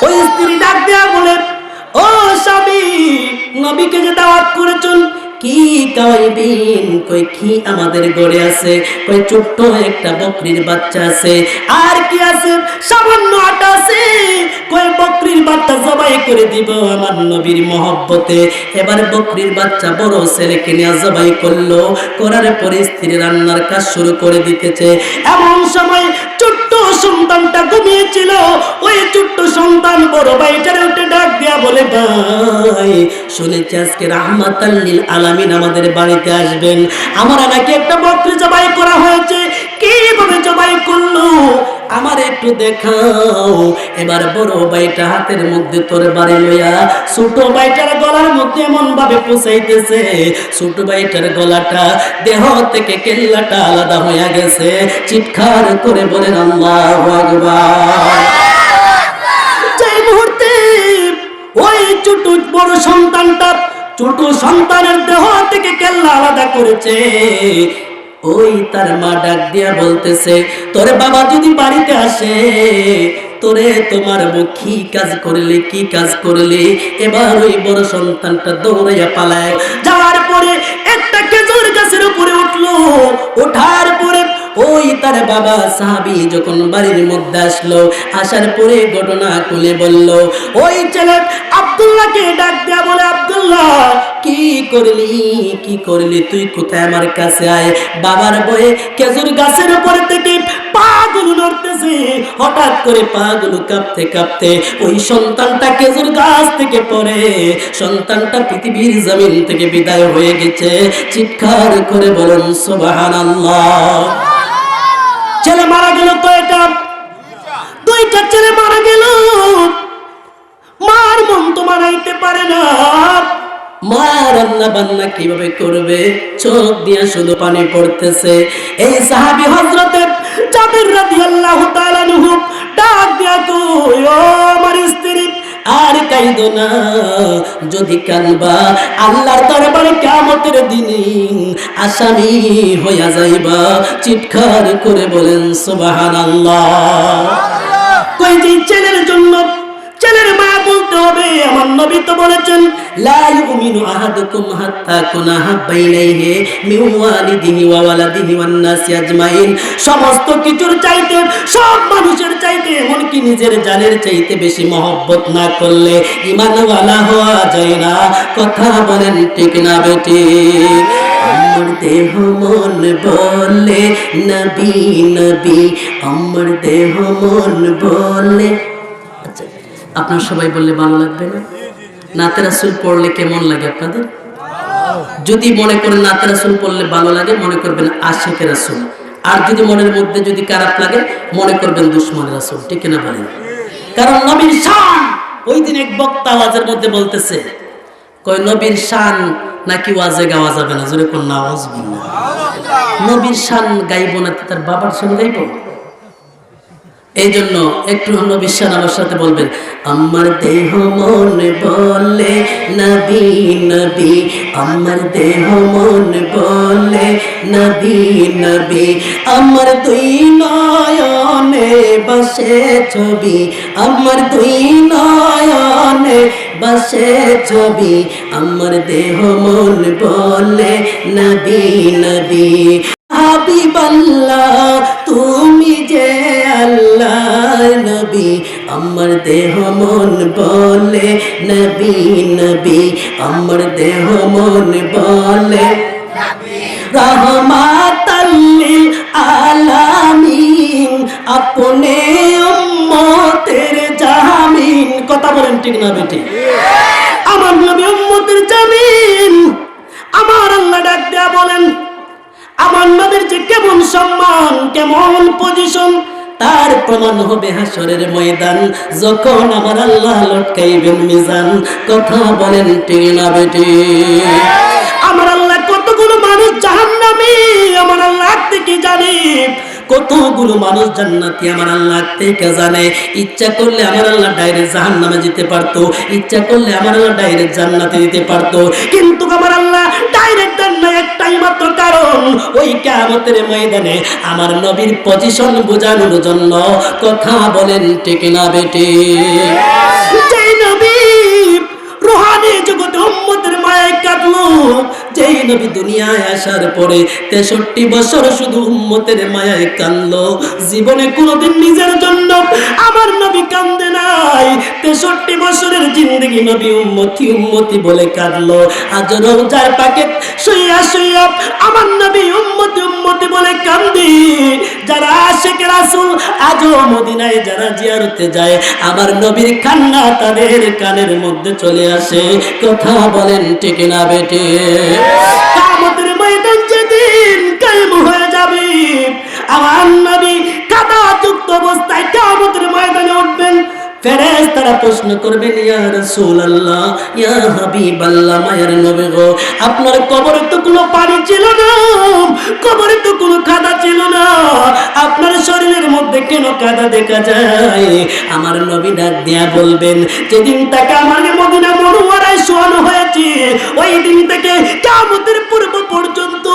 [SPEAKER 1] ওই স্ত্রী ডাক দিয়া বলে, ও স্বামী, নবীকে যে দাওয়াত করেছেন, কি খাওয়াইবেন? কই কি আমাদের ঘরে আছে? কই ছোট্ট একটা বকরির বাচ্চা আছে। আর কি আছে? সামান্য আটা আছে। কই বকরির বাচ্চা জবাই করে দিব আমার নবীর মহব্বতে। এবার বকরির বাচ্চা বড় ছেলেকে নিয়ে জবাই করলো, করার পরে স্ত্রী রান্নার কাজ শুরু করে দিতেছে। এমন সময় ছোট্ট সন্তানটা ঘুমিয়েছিল, ওই ছোট্ট সন্তান বড় ভাইটারে উঠে ডাক দিয়া বলে, ভাই শুনেছি আজকে রাহমাতাল লিল আলামিন আমাদের বাড়িতে আসবেন, আমরা নাকি একটা বকরি জবাই করা হয়েছে, কিভাবে জবাই করলো আমার একটু দেখাও। এবার বড় ভাইটা হাতের মধ্যে তরবারি লইয়া ছোট ভাইটার গলার মধ্যে এমন ভাবে পৌঁছাইতেছে, ছোট ভাইটার গলাটা দেহ থেকে কেল্লাটা আলাদা হয়ে গেছে। চিৎকার করে বলেন আল্লাহু আকবার। যে মুহূর্তে ওই ছোট বড় সন্তানটা, ছোট সন্তানের দেহ থেকে কেল্লা আলাদা করেছে, ওই তার মা ডাক দিয়া বলতেছে, তোরে বাবা যদি বাড়িতে আসে, তোরে তোমার কি কাজ করলে, কি কাজ করলে? এবার ওই বড় সন্তানটা দৌড়াইয়া পালায়, যাওয়ার পরে একটা খেজুর গাছের উপরে উঠলো। ওঠার পরে ওই তার বাবা সাহাবী যখন বাড়ির মধ্যে আসলো, আসার পরে ঘটনা খুলে বলল। ওই ছেলে আব্দুল্লাহকে ডাক দেয়া বলে, আব্দুল্লাহ কি করলি, কি করলি তুই? কোথায়? আমার কাছে আয়। বাবার বয়ে খেজুর গাছের উপর থেকে পাগুলো নড়তেছে, হঠাৎ করে পাগুলো কাঁপতে কাঁপতে ওই সন্তানটা খেজুর গাছ থেকে পড়ে, সন্তানটা পৃথিবীর জমিন থেকে বিদায় হয়ে গেছে। চিৎকার করে বলুন সুবহানাল্লাহ। ছেলে মারা গেল কয়টা? দুইটা ছেলে মারা গেল। মার মন তো মারাইতে পারে না, মা রান্না বান্না কিভাবে করবে? চোখ দিয়ে শুধু পানি পড়তেছে। এই সাহাবী হযরতে জাবির রাদিয়াল্লাহু তাআলা আনহু ডাক দিয়া কই, ও আমার স্ত্রী, আর কাইদো না, যদি কানবা আল্লাহর দরবারে কিয়ামতের দিনে আসামি হইয়া যাইবা। চিৎকার করে বলেন সুবহানাল্লাহ। কই যে ছেলের জন্য ছেলের মা বলতে হবে, আমার নবী তো বলেছেন, লা ইউমিনু আহাদুকুম হাত্তা কুনা হাব্বা ইলাইহি মিন ওয়ালিদিহি ওয়া ওয়ালাদিহি ওয়ান নাসি আজমাইন। সমস্ত কিছুর চাইতে, সব মানুষের চাইতে, এমনকি নিজের জানের চাইতে বেশি মহব্বত না করলে ঈমানওয়ালা হওয়া যায় না। কথা বলেন ঠিক না বেটি? আমার দেহ মন বলে নবী নবী, আমার দেহ মন বলে। আচ্ছা, আপনারা সবাই বললে ভালো লাগবে না? নাতে রাসূল পড়লে কেমন লাগে আপনাদের? যদি মনে করেন নাতে রাসূল পড়লে ভালো লাগে, মনে করবেন আশিকের রাসূল। আর যদি মনের মধ্যে যদি খারাপ লাগে, মনে করবেন দুশমনের রাসূল। ঠিক না বলেন? কারণ নবীর শান, ওই দিন এক বক্তা ওয়াজের মধ্যে বলতেছে, কই নবীর শান নাকি ওয়াজে গাওয়া যাবে না? জোরে কোন নাউজুবিল্লাহ। নবীর শান গাইব না তার বাবার শান গাইব? এই জন্য একটু নবীর শান আমার সাথে বলবেন, আমার দেহ মন বলে নবী নবী, আমার দেহ মন বলে নবী নবী, আমার দুই নয়নে বসে ছবি, আমার দুই নয়নে বসে ছবি, আমার দেহ মন বলে নবী নবী। হাবিবাল্লাহ তুমি যে আল্লাহ নবী, আমার দেহ মন বলে নবী নবী, আমার দেহ মন বলে রহমাতাল লিল আলামিন, আপনি উম্মতের জামিন। কথা বলেন ঠিক না বেটি? আমার নবী উম্মতের জামিন। আমার আল্লাহ ডাক দেয়া বলেন, আমার নবীর যে কেমন সম্মান, কেমন পজিশন, তার প্রমাণ হবে হাসরের ময়দান, যখন আমার আল্লাহ লটকাইবেন মিজান। কথা বলেন ঠিক না বেটি? আমার আল্লাহ কতগুলো মানুষ জাহান্নামী আমার আল্লাহ থেকে জানে, কতগুলো মানুষ জান্নাতি আমার আল্লাহ থেকে জানে। ইচ্ছা করলে আমার আল্লাহ ডাইরেক্ট জাহান্নামে যেতে পারতো, ইচ্ছা করলে আমার আল্লাহ ডাইরেক্ট জান্নাতে দিতে পারতো, কিন্তু আমার আল্লাহ ডাইরেক্ট দেন না একটাই মাত্র কারণ, ওই কিয়ামতের ময়দানে আমার নবীর পজিশন বোঝানোর জন্য। কথা বলেন ঠিক না বেটি? যে নবী রুহানি জগতে উম্মতের মায়ায় কাঁদলো, যেই নবী দুনিয়ায় আসার পরে 63 বছর শুধু উম্মতের মায়ায় কাঁদলো, জীবনে কোনোদিন নিজের জন্য আমার নবী কান্দে নাই। 63 বছরের জিন্দেগি নবী উম্মতি উম্মতি বলে কাঁদলো। আজ রওজার পাকে শুইয়া শুইয়া আমার নবী উম্মতি উম্মতি বলে কান্দি। যারা আশিক রাসূল আজও মদিনায় যারা জিয়ারতে যায়, আমার নবীর কান্না তাদের কানের মধ্যে চলে আসে। কথা বলেন ঠিক না বেটি? কিয়ামতের ময়দান যেদিন কায়েম হয়ে যাবে, আমার নবী কাদাযুক্ত অবস্থায় কিয়ামতের ময়দানে উঠবেন। ফেরেশতারা প্রশ্ন করবেন, ইয়া রাসূলুল্লাহ, ইয়া হাবিবাল্লাহ, মায়ের নবী গো, আপনার কবরে তো কোনো পানি ছিল না, কবরে তো কোনো কাদা ছিল না, আপনার শরীরের মধ্যে কেন কাদা দেখা যায়? আমার নবী ডাক দিয়া বলবেন, যেদিন থেকে আমাকে মদিনা মুনাওয়ারায় শোয়ানো হয়েছে, ওই দিন থেকে কিয়ামতের পূর্ব পর্যন্ত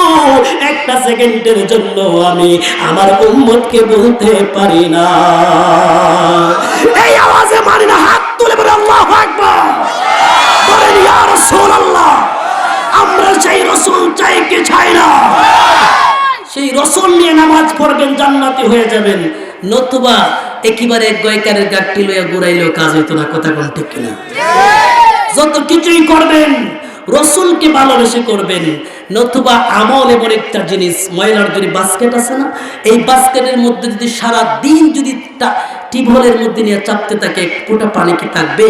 [SPEAKER 1] একটা সেকেন্ডের জন্য আমি আমার উম্মতকে বলতে পারি না। এই আওয়াজে মানি না, হাত তুলে বলে আল্লাহু আকবার, বলেন ইয়া রাসূলুল্লাহ। আমরা সেই রাসূল চাই কি চাই না? সেই রাসূল নিয়ে নামাজ পড়বেন, জান্নাতি হয়ে যাবেন। নতুবা একেবারে গয়কারের গাট্টি লইয়া ঘুরাইলেও কাজ হইতো না। কথা কোন ঠিক কিনা? যত কিছুই করবেন রাসূলকে ভালোবেসে করবেন, নতুবা আমল এমন একটা জিনিস, ময়লার যদি বাস্কেট আছে না, এই বাস্কেটের মধ্যে যদি সারা দিন যদি টিউবওয়েলের মধ্যে নিয়ে চাপতে থাকে, এক ফোঁটা পানি কি থাকবে?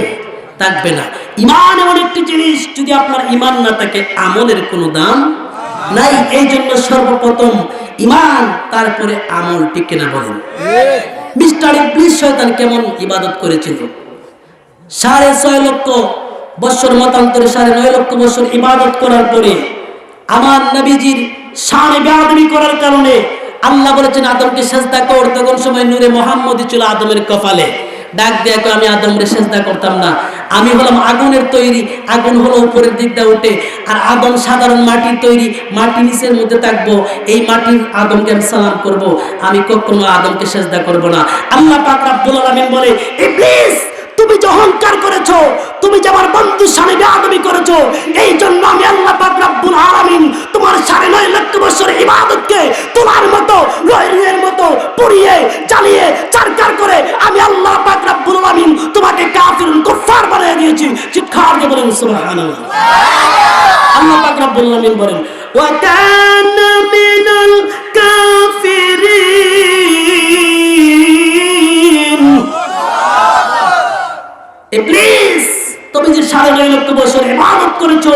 [SPEAKER 1] থাকবে না। ঈমান এমন একটি জিনিস, যদি আপনার ঈমান না থাকে আমলের কোনো দাম নাই। এই জন্য সর্বপ্রথম ঈমান, তারপরে আমল। ঠিক কিনা বলেন? মিস্টার ইবলিস শয়তান কেমন ইবাদত করেছিল? 6.5 লক্ষ বছর, মতান্তরে 9.5 লক্ষ বছর ইবাদত করার পরে আমার নবীজির শানে বেয়াদবি করার কারণে আল্লাহ বলেছেন আদমকে সেজদা কর। তখন সময় নূরে মুহাম্মদী ছিল আদমের কপালে। ডাক দিয়ে কয়, আমি আদমরে সেজদা করতাম না, আমি হলাম আগুনের তৈরি, আগুন হলো উপরের দিকটা উঠে, আর আদম সাধারণ মাটির তৈরি, মাটি নিচের মধ্যে থাকবো, এই মাটির আদমকে আমি সালাম করব, আমি কখনো আদমকে সেজদা করব না। আল্লাহ পাক রব্বুল আলামিন বলে, ইবলিস তুমি যে অহংকার করেছো, তুমি যে আমার বন্ধুর সামনে বেয়াদবি করেছো, এই জন্য আমি আল্লাহ পাক রব্বুল আলামিন তোমার 9.5 লক্ষ বছর ইবাদতকে তোমার মতো রয়ের মতো পুড়িয়ে জ্বালিয়ে চারকার করে আমি আল্লাহ পাক সুবহানাল্লাহ। আল্লাহ পাক রব্বুল আলামিন বলেন ওয়া কানা মিনাল কাফিরিন। ইবলিস, তুমি যে 9.5 বছর ইবাদত করেছো,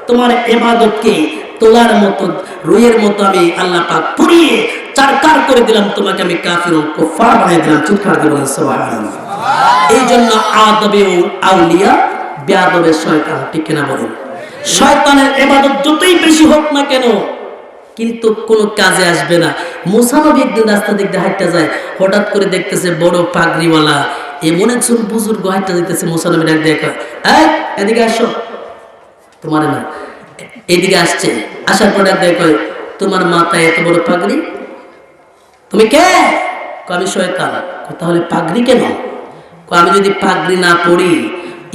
[SPEAKER 1] তোমার ইবাদতকে তোলার মতো রুইয়ের মতো আমি আল্লাহ পাক পুড়িয়ে চারকার করে দিলাম, তোমাকে আমি কাফির ও কুফার বানিয়ে দিলাম। চিৎকার দিয়ে বলেন সুবহানাল্লাহ। এই জন্য আদবে আউলিয়া বেয়াদবে শয়তান, ঠিক কিনা বলেন? শয়তানের ইবাদত যতই বেশি হোক না কেন কিন্তু কোনো কাজে আসবে না। মুসা নবী একদিন রাস্তা দিক দিয়ে হাঁটতে যায়, হঠাৎ করে দেখতেছে বড় পাগড়িওয়ালা এমন একজন বুজুর্গ হাঁটতে দিতেছে। মুসা নবী ডাক দিয়ে কয়, এই এদিকে আসো। তোমার না, এদিকে আসছে। আসার পর ডাক দিয়ে কয়, তোমার মাথায় এত বড় পাগড়ি, তুমি কে? আমি শয়তান। তাহলে পাগড়ি কেন? আমি যদি পাগড়ি না পড়ি,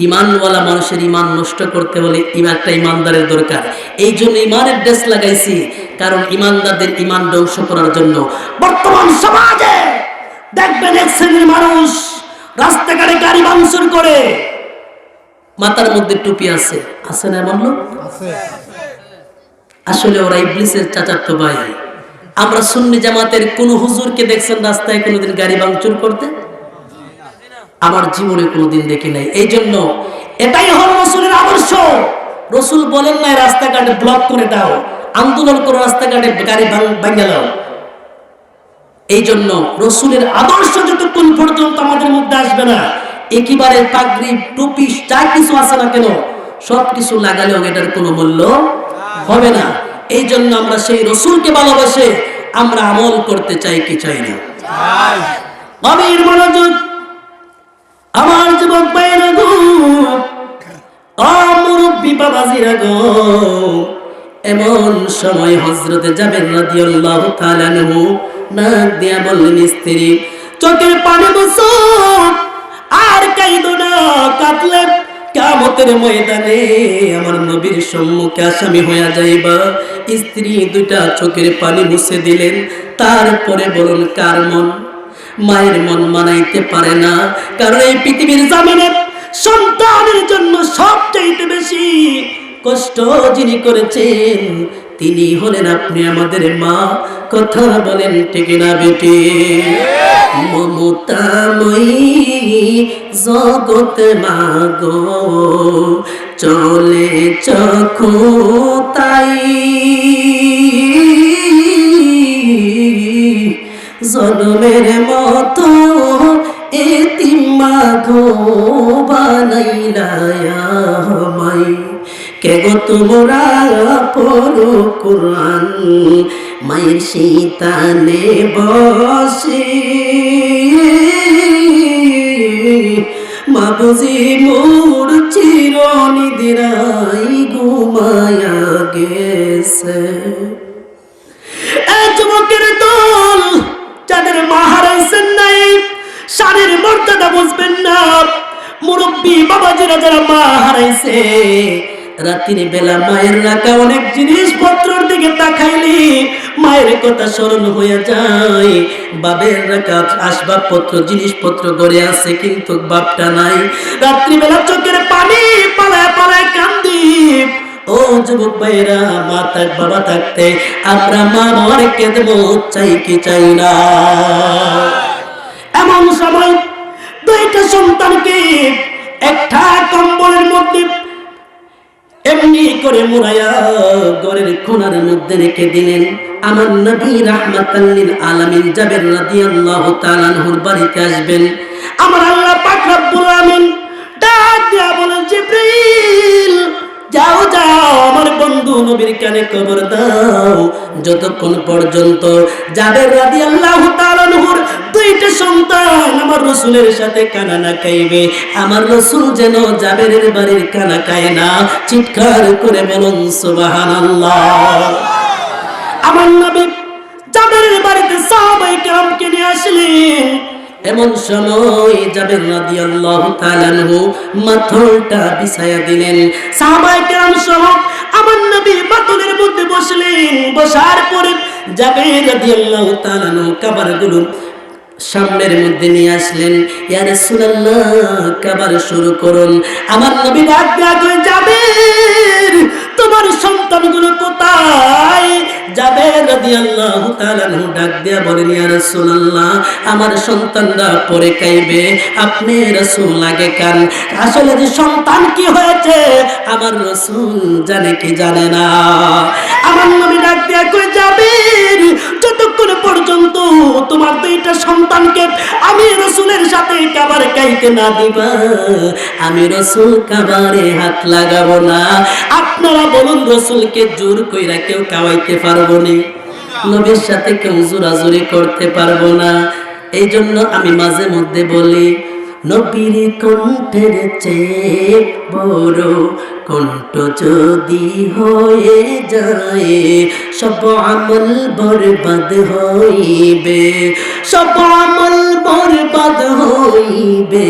[SPEAKER 1] ইমানওয়ালা মানুষের ইমান নষ্ট করতে হলে একটা ইমানদারের দরকার। এই জন্য ইমানের ড্রেস লাগাইছি, কারণ ইমানদারদের ইমান ধ্বংস করার জন্য। বর্তমান সমাজে দেখবেন এক শ্রেণীর মানুষ রাস্তাঘাটে গাড়ি ভাঙচুর করে, মাথার মধ্যে টুপি আছে, আছে না এমন লোক? আসলে ওরা ইবলিসের চাচাতো ভাই। আমরা সুন্নি জামাতের কোন হুজুরকে দেখছেন রাস্তায় কোনোদিন গাড়ি ভাঙচুর করতে? আমার জীবনে কোনোদিন দেখি নাই। এই জন্য এটাই হলো রাসূলের আদর্শ। রাসূল বলেন না রাস্তাঘাটে ব্লক করে দাও, আন্দোলন করো, রাস্তাঘাটে গাড়ি ভাঙিয়ে দাও। এই জন্য রাসূলের আদর্শ যতক্ষণ পর্যন্ত আমাদের মধ্যে আসবে না, একেবারে পাগড়ি টুপি যা কিছু আছে না কেন সবকিছু লাগালেও এটার কোনো মূল্য হবে না। এই জন্য আমরা সেই রাসূলকে ভালোবাসে আমরা আমল করতে চাই কি চাই না? গভীর মনোযোগ আমার যুবক ভাইরা গো, মুরব্বি বাবাজিরা গো। এমন সময় হযরতে জাবের রাদিয়াল্লাহু তাআলা আনহু নাক দিয়া বললেন, স্ত্রী চোখের পানি মুছো, আর কাইদো না, কাঁদলে কিয়ামতের ময়দানে আমার নবীর সম্মুখে আসামি হইয়া যাইবা। স্ত্রী দুইটা চোখের পানি মুছে দিলেন। তারপরে বলুন, কার মন? মায়ের মন মানাইতে পারে না, কারণ এই পৃথিবীর জমিনে সন্তানের জন্য সবচাইতে বেশি কষ্ট যিনি করেছেন তিনি হলেন আপনি, আমাদের মা। কথা বলেন ঠিক না বেটি? মমতাময়ী জগৎ মাগো, চলে চক্ষু তাই জনমের মতো এতিম মাগো বানাইলা আমায়। কে গো তোমরা পড়ো কুরআন, মায়ের শীতানে বসে, মা বুঝি মোর চিরনিদ্রায় ঘুমায়া গেছে। যুবকের দল যাদের মা হারাইছেন নাই, শানের মর্যাদা বুঝবেন না। মুরব্বী বাবাজিরা যারা মা হারাইছে, রাতের বেলা মায়ের রাখা অনেক জিনিসপত্রের দিকে তাকাইলে মায়ের কথা স্মরণ হয়ে যায়। বাবের রাখা আসবাবপত্র জিনিসপত্র ঘরে আছে, কিন্তু বাপটা নাই। রাত্রিবেলা চোখের পানি পালায় পালায় কান্দি। ও যুবক ভাইরা, মা থাক বাবা থাকতে আমরা মা বাবার কেঁদবো, চাই কি চাই না? এমন সময় দুইটা সন্তানকে একটা কম্বলের মধ্যে এমনি করে মুড়াইয়া ঘরের কোণার মধ্যে রেখে দিলেন। আমার নবী রাহমাতাল লিল আলামিন জাবের রাদিয়াল্লাহু তাআলা আনহুর বাড়িতে আসবেন। আমার আল্লাহ পাক রব্বুল আলামিন ডাক দিয়া বলেন, জিবরিল যাও যাও আমার বন্ধু নবীর কানে খবর দাও, যতক্ষণ পর্যন্ত জাবের রাদিয়াল্লাহু তাআলা আনহুর দুইটা সন্তান আমার রাসূলের সাথে কানা না খাইবে, আমার রাসূল যেন জাবেরের বাড়ির কানা খায় না। চিৎকার করে বলুন সুবহানাল্লাহ। আমার নবী জাবেরের বাড়িতে সাহাবায়ে কেরামকে নিয়ে আসলেন। এমন সময় জাবের রাদিয়াল্লাহু তাআলা আনহু মাথলটা বিছায়া দিলেন। সাহাবায়ে কেরাম সহ আমার নবী মাথলের মধ্যে বসলেন। বসার পরে জাবের রাদিয়াল্লাহু তাআলা আনহু খাবারগুলো সামনের মধ্যে নিয়ে আসলেন। ইয়া রাসূলুল্লাহ খাবার শুরু করুন। আমার নবী ডাক দিয়া কই, জাবের তোমার সন্তানগুলো কোথায়? জাবের রাদিয়াল্লাহু তাআলা ডাক দিয়া বলেন, ইয়া রাসূলুল্লাহ আমার সন্তানরা পরে খাইবে, আপনি রাসূল আগে খান। আসলে যে সন্তান কি হয়েছে আমার রাসূল জানে কি জানে না। আমার নবী ডাক দিয়া কই, জাবের যতক্ষণ পর্যন্ত তোমার দুইটা সন্তানকে আমি রাসূলের সাথে খাবার খাইতে না দিবা, আমি রাসূল খাবারে হাত লাগাবো না। আপনারা বলুন, রাসূলকে জোর কইরা কেউ খাওয়াইতে পারবো নি? নবীর সাথে কেউ জোরাজুরি করতে পারবো না। এই জন্য আমি মাঝে মধ্যে বলি, নবীর কণ্ঠের চেয়ে বড় কণ্ঠ যদি হয়ে যায়, সব আমল বরবাদ হইবে, সব আমল বরবাদ হইবে।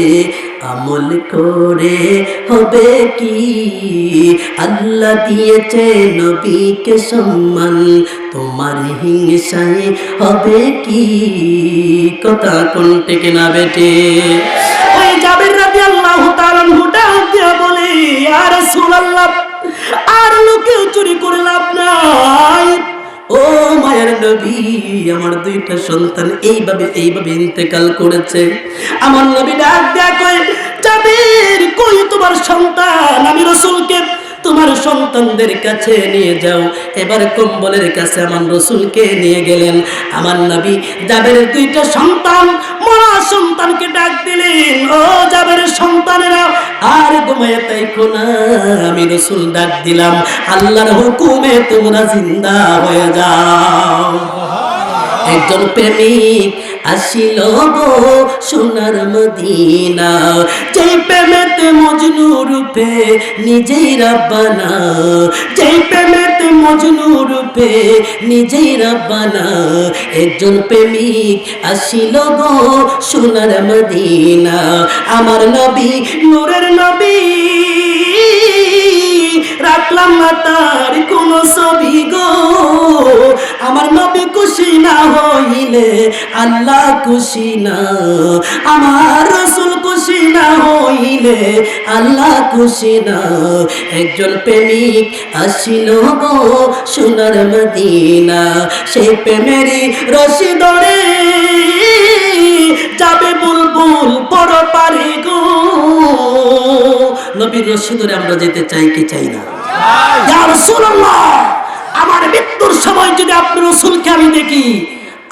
[SPEAKER 1] আমল করে হবে কি? আল্লাহ দিয়েছে নবীকে সম্মান, তোমার হিংসায় হবে কি? কথা কোন ঠিক না বেটে? ওই জাবের রাদিয়াল্লাহু তাআলা ডাক দিয়া বলে, ইয়া রাসূলুল্লাহ আর লোকে চুরি করে লাভ নাই। ও মায়ের নবী, আমার দুইটা সন্তান এইভাবে ইন্তেকাল করেছে। আমার নবী ডাক দিয়া কয়, জাবের কই তোমার সন্তান? আমি রাসূলকে তোমার সন্তানদের কাছে নিয়ে যাও। এবার কম্বলের কাছে আমার রাসূলকে নিয়ে গেলেন। আমার নবী জাবেরের দুইটা সন্তান, মরা সন্তানকে ডাক দিলেন, ও জাবেরের সন্তানেরা আর ঘুমায় তাইকো না, আমি রাসূল ডাক দিলাম, আল্লাহর হুকুমে তোমরা জিন্দা হয়ে যাও। একজন প্রেমিক আসিল গো সোনার মদিনা, যেই প্রেমেতে মজনু রূপে নিজেই রাব্বানা, যেই প্রেমেতে মজনু রূপে নিজেই রাব্বানা। একজন প্রেমিক আসিল গো সোনার মদিনা, আমার নবী নূরের নবী, রাখলাম না তার কোন ছবি গো। আমার নবী খুশি না হইলে আল্লাহ খুশি না, আমার রাসূল খুশি না হইলে আল্লাহ খুশি না। একজন প্রেমিক আসিল গো সোনার মদিনা, সেই প্রেমেরই রশি ধরে যাবে বুলবুল পর পারে গো। নবীর রশি ধরে আমরা যেতে চাই কি চাই না? ইয়া রাসূলুল্লাহ, আমার মৃত্যুর সময় যদি আপনি রাসূলকে আমি দেখি,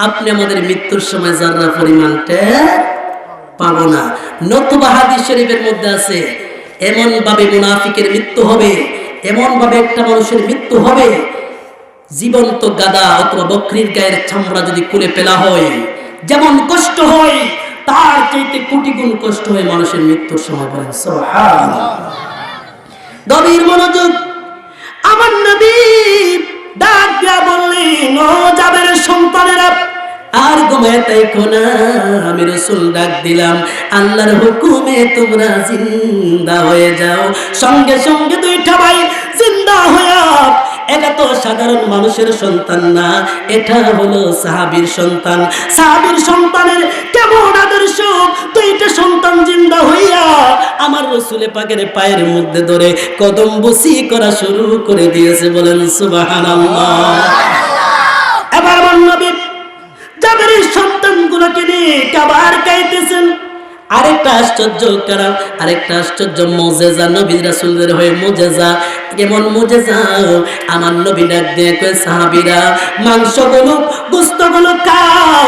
[SPEAKER 1] আপনি আমাদের মৃত্যুর সময় যারা পরিমাণ টের পাবো না। নতুবা হাদিস শরীফের মধ্যে আছে, এমন ভাবে মুনাফিকের মৃত্যু হবে, এমন ভাবে একটা মানুষের মৃত্যু হবে, জীবন্ত গাদা অথবা বকরির গায়ের চামড়া যদি খুলে ফেলা হয়, যেমন কষ্ট হয় তার চাইতে কোটি গুণ কষ্ট হয় মানুষের মৃত্যুর সময়। বলেন সুবহানাল্লাহ। গভীর মনোযোগ। আমার নবী ডাক দিয়া বললেন, ও জাবেরের সন্তানেরা আর ঘুমায় তাইকো না, আমি রাসূল ডাক দিলাম, আল্লাহর হুকুমে তোমরা জিন্দা হয়ে যাও। সঙ্গে সঙ্গে দুইটা ভাই জিন্দা হয়ে, এটা তো সাধারণ মানুষের সন্তান না, এটা হলো সাহাবীর সন্তান। সাহাবীর সন্তানের কেমন আদর্শ! দুইটা সন্তান জিন্দা হইয়া আমার রাসূল পাকের পায়ের মধ্যে ধরে কদম বসি করা শুরু করে দিয়েছে। বলেন সুবহানাল্লাহ। এবার আমার নবী জাবেরের সন্তানগুলোকে নিয়ে খাবার খাইতেছেন। আরেকটা আশ্চর্য কারণ, আরেকটা আশ্চর্য মুজিজা, নবী রাসূলদের হয়ে মুজিজা। কেমন মুজিজা! আমার নবী ডাক দিয়ে কয়, সাহাবীরা মাংসগুলো গোশতগুলো খাও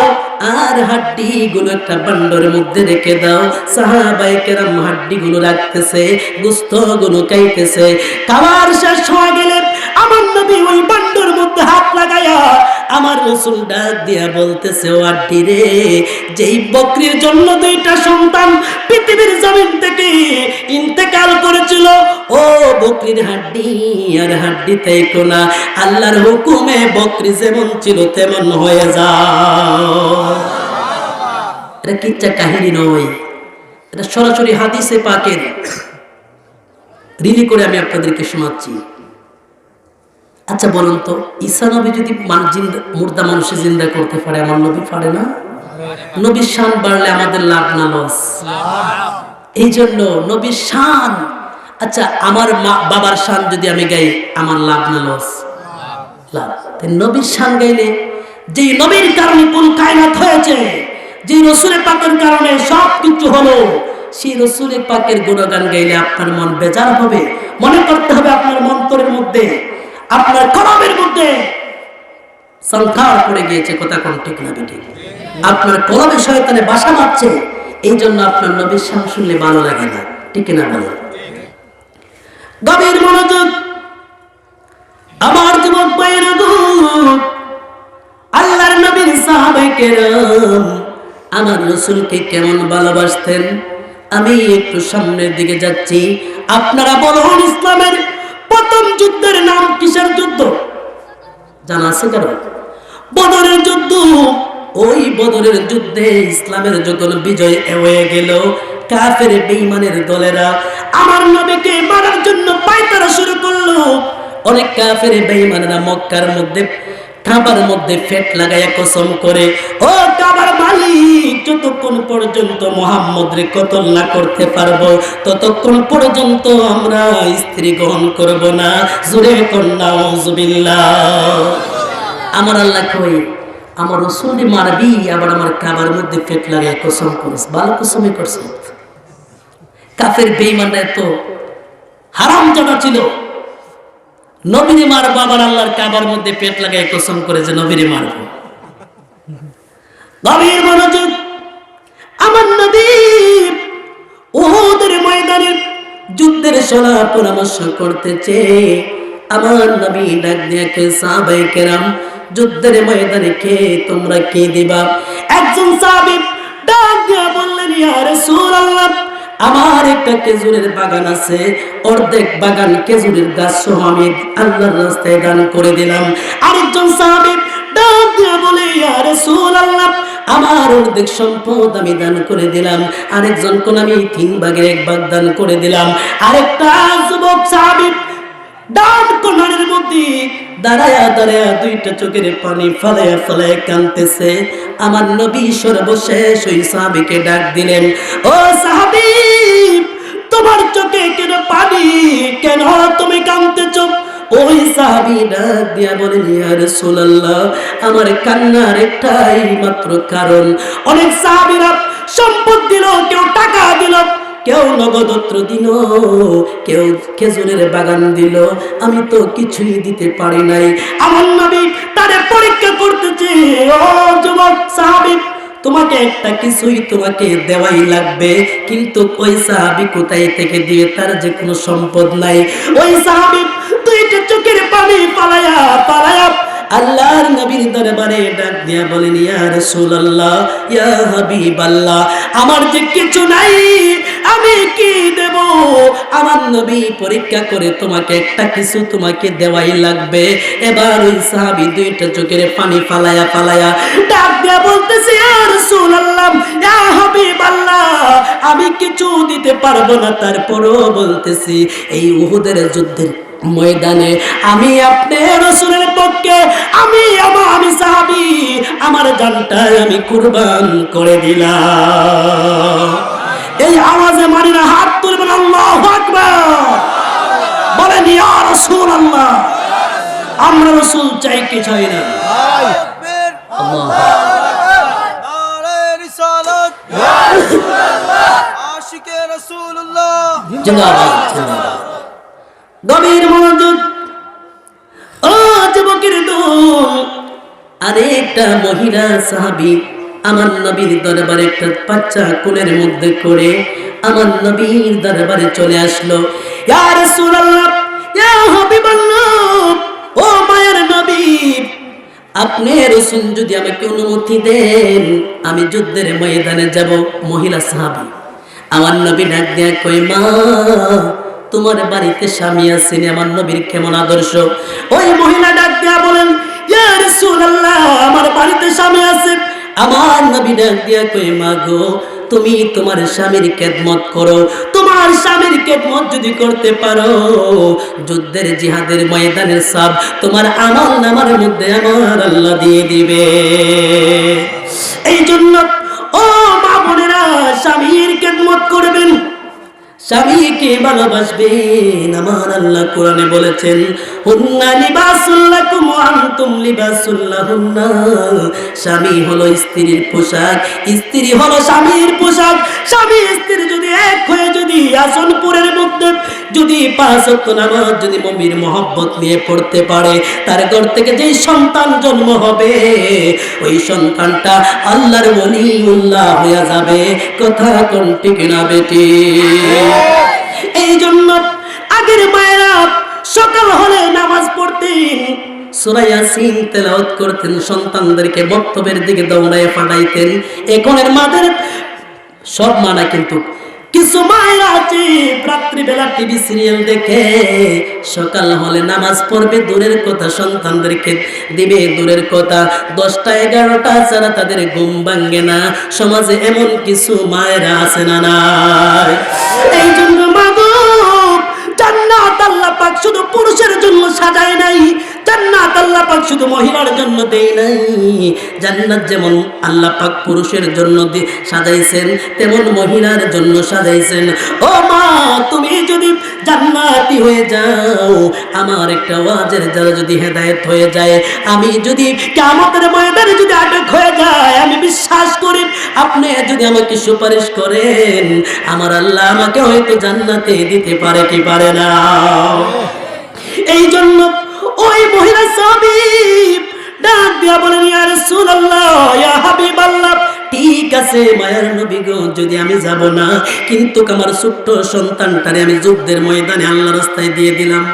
[SPEAKER 1] আর হাড্ডিগুলো একটা ভান্ডারের মধ্যে রেখে দাও। সাহাবায়ে কেরাম হাড্ডিগুলো রাখতেছে, গোশতগুলো খাইতেছে। খাবার শেষ হয়ে গেলে আমার নবী ওই ভান্ডারের মধ্যে হাত লাগায়া আমার রাসূল ডাক দিয়া বলতেছে, ও হাড্ডি রে, যেই বকরির জন্য দুইটা সন্তান পৃথিবীর জমিন থেকে ইন্তেকাল করেছিল, ও বকরির হাড্ডি আর হাড্ডি তাইকো না, আল্লাহর হুকুমে বকরি যেমন ছিল তেমন হয়ে যাও। এটা কিচ্ছা কাহিনী নয়, এটা সরাসরি হাদিসে পাকের রিলি করে আমি আপনাদেরকে শোনাচ্ছি। আচ্ছা বলুন তো, ঈসা নবী যদি মুর্দা মানুষের জিন্দা করতে পারে, আমার নবী পারে না? নবীর শান বাড়লে আমাদের লাভ না লস? এই জন্য নবীর শান, আচ্ছা আমার মা বাবার শান যদি আমি গাই আমার লাভ না লস? লাভ। নবীর শান গাইলে, যে নবীর কারণে কোন কায়নাত হয়েছে, যে রাসূলের পাকের কারণে সব কিছু হলো, সেই রাসূলের পাকের গুণগান গাইলে আপনার মন বেজার হবে। মনে করতে হবে আপনার মন্তরের মধ্যে, আপনার কলবের মধ্যে সংখার পড়ে গিয়েছে। কথা কোন ঠিক না ঠিক? আপনার কলবে শয়তানে বাসা বাঁধছে, এই জন্য আপনার নবীর শান শুনলে ভালো লাগে না, ঠিক না বলেন? গভীর মনোযোগ আমার যুবক ভাইয়েরা, আল্লাহর নবীর সাহাবায়ে কেরাম আমার রাসূলকে কেমন ভালোবাসতেন। আমি একটু সামনের দিকে যাচ্ছি, আপনারা বলুন ইসলামের প্রথম যুদ্ধের নাম কিসের যুদ্ধ জানা আছে কারো? বদরের যুদ্ধ। ওই বদরের যুদ্ধে ইসলামের যখন বিজয় হয়ে গেল, কাফের বেঈমানের দলেরা আমার নবীকে মারার জন্য পায়তারা শুরু করলো। অনেক কাফের বেঈমানেরা মক্কার মধ্যে কাবার মধ্যে ফেট লাগাইয়া কসম করে, ও কাবার মালিক, যতক্ষণ পর্যন্ত মুহাম্মদরে কতল না করতে পারবো ততক্ষণ পর্যন্ত আমরা স্ত্রী গ্রহণ করব না। জোরে কন্যা নাউজুবিল্লাহ। আমার আল্লাহ কই আমার রাসূলকে মারবি, আবার আমার কাবার মধ্যে ফেট লাগাইয়া কসম করিস। ভালো কসমই করছে। কাফের বেঈমানরা তো হারামজাদা ছিল, নবীরে মারবো, আবার আল্লাহর কাবার মধ্যে পেট লাগায় কসম করে যে নবীরে মারবো। নবীর মনোযোগ, আমার নবী উহুদের ময়দানে যুদ্ধের সলা পরামর্শ করতেছে। আমার নবী ডাক দিয়ে কে সাহাবায়ে কেরাম, যুদ্ধের ময়দানে কে তোমরা কে দিবা? একজন সাহাবী ডাক দিয়ে বললেন, ইয়া রাসূলুল্লাহ, আমার একটা খেজুরের বাগান আছে, অর্ধেক বাগান খেজুরের গাছ সহ আমি আল্লাহর রাস্তায় দান করে দিলাম। আরেকজন সাহাবী ডাক দিয়ে বলে, ইয়া রাসূলুল্লাহ, আমার অর্ধেক সম্পদ আমি দান করে দিলাম। আরেকজন কোন আমি 3 ভাগের 1 ভাগ দান করে দিলাম। আরেকটা যুবক সাহাবী ডান কোণের মধ্যে দাঁড়ায়া দাঁড়ায়া দুইটা চোখের পানি ফালায়া ফালায়া কাঁদতেছে। আমার নবী সর্বশেষ ওই সাহাবীকে ডাক দিলেন, ও সাহাবী, তোমার চোখে কেন পানি, কেন তুমি কাঁদতেছো? ওই সাহাবী ডাক দিয়া বলেন, ইয়া রাসূলুল্লাহ, আমার কান্নার একটাই মাত্র কারণ, অনেক সাহাবীরা সম্পদ দিল, কেউ টাকা দিল, কেউ নগদত্র দিল, কেউ খেজুরের বাগান দিল, আমি তো কিছুই দিতে পারি নাই। আমার নবী তারে পরীক্ষা করতেছে, ও যুবক সাহাবী, তোমাকে একটা কিছুই তোমাকে দেওয়াই লাগবে। কিন্তু ওই সাহাবী কোথায় থেকে দিবে? তার যে কোনো সম্পদ নাই। ওই সাহাবী দুইটা চোখের পানি পালায়া পালায়া আল্লাহর নবীর দরবারে ডাক দিয়া বলেন, ইয়া রাসূলুল্লাহ, ইয়া হাবিবাল্লাহ, আমার যে কিছু নাই আমি কি দেব? আমার নবী পরীক্ষা করে তোমাকে একটা কিছু তোমাকে দেওয়াই লাগবে। এবার ওই সাহাবী দুইটা চোখের পানি ফালায়া ফালায়া ডাক দিয়া বলতেছে, ইয়া রাসূলুল্লাহ, ইয়া হাবিবাল্লাহ, আমি কিছু দিতে পারবো না, তারপরও বলতেছি এই উহুদের যুদ্ধের ময়দানে আমি আপনার রাসূলের পক্ষে আমি সাহাবী আমার জানটা আমি কুরবান করে দিলাম। এই আওয়াজে মানিনা হাত তুলবেন, আল্লাহু আকবার বলেন, ইয়া রাসূলুল্লাহ। আমরা রাসূল চাই কি চাই না? আল্লাহ নারে রিসালাত, ইয়া রাসূলুল্লাহ, আশিকে রাসূলুল্লাহ, জিন্দাবাদ জিন্দাবাদ। গভীর মনোযোগ, ও যুবকের দল, আরেকটা মহিলা সাহাবী আমার নবীর দরবারে একটা বাচ্চা কোলের মধ্যে করে আমার নবীর দরবারে চলে আসলো। ইয়া রাসূলুল্লাহ, ইয়া হাবিবাল্লাহ, ও মায়ের নবী, আপনি রাসূল যদি আমাকে অনুমতি দেন আমি যুদ্ধের ময়দানে যাব। মহিলা সাহাবী আমার নবী ডাক দিয়া কই, মা, তোমার বাড়িতে স্বামী আছে, আমার নবীর কেমন আদর্শ? ওই মহিলা ডাক দিয়া বলেন, ইয়া রাসূলুল্লাহ, আমার বাড়িতে স্বামী আছে। আমার নবী ডাক দিয়া কই, মা গো, তুমি তোমার স্বামীর খেদমত করো। তোমার স্বামীর খেদমত যদি করতে পারো, যুদ্ধের জিহাদের ময়দানের সব তোমার আমল নামার মধ্যে আমার আল্লাহ দিয়ে দিবে। এই জন্য ও মা বোনেরা, স্বামীর খেদমত করবেন, স্বামীকে ভালোবাসবেন। আমার আল্লাহ কোরআনে বলেছেন, হুন্না লিবাসুল লাকুম ওয়া আনতুম লিবাসুল লাহুন্না। স্বামী হলো স্ত্রীর পোশাক, স্ত্রী হলো স্বামীর পোশাক। স্বামী স্ত্রী যদি এক হয়ে যদি আসনপুরের মধ্যে যদি 5 ওয়াক্ত নামাজ যদি মুমির মহব্বত নিয়ে পড়তে পারে, তার ঘর থেকে যেই সন্তান জন্ম হবে, ওই সন্তানটা আল্লাহর ওলিউল্লাহ হয়ে যাবে। কথা কোন ঠিক না বেটি? এই জন্য আগের মায়েরা সকাল হলে নামাজ পড়তেন, সূরা ইয়াসিন তেলাওয়াত করতেন, সন্তানদেরকে বক্তব্যের দিকে দৌড়ায় পাঠাইতেন। এখনের মাদের সব মানা, কিন্তু কিছু মায়েরা আছে রাত্রিবেলা টিভি সিরিয়াল দেখে, সকাল হলে নামাজ পড়বে দূরের কথা, সন্তানদেরকে দিবে দূরের কথা, 10টা 11টা ছাড়া তাদের ঘুম ভাঙে না। সমাজে এমন কিছু মায়েরা আছে না নাই? এই জন্য মাগো, জান্নাত আল্লাহ পাক শুধু পুরুষের জন্য সাজায় নাই, জান্নাত আল্লাহ পাক শুধু মহিলার জন্য দেয় নাই। জান্নাত যেমন আল্লাহ পাক পুরুষের জন্য সাজাইছেন, তেমন মহিলার জন্য সাজাইছেন। ও মা, তুমি যদি জান্নাতি হয়ে যাও, আমার একটা ওয়াজের দ্বারা যদি হেদায়েত হয়ে যায়, আমি যদি কিয়ামতের ময়দানে যদি আটক হয়ে যায়, আমি বিশ্বাস করি আপনি যদি আমাকে সুপারিশ করেন, আমার আল্লাহ আমাকে হয়তো জান্নাতে দিতে পারে কি পারে না। এই জন্য ওই মহিলা সাহাবী ডাক দিয়া বলেন, ইয়া রাসূলুল্লাহ, ইয়া হাবিবাল্লাহ, ঠিক আছে মায়ার নবী গো, যদি আমি যাব না, কিন্তু আমার ছোট্ট সন্তানটারে আমি যুদ্ধের ময়দানে আল্লাহর রাস্তায় দিয়ে দিলাম।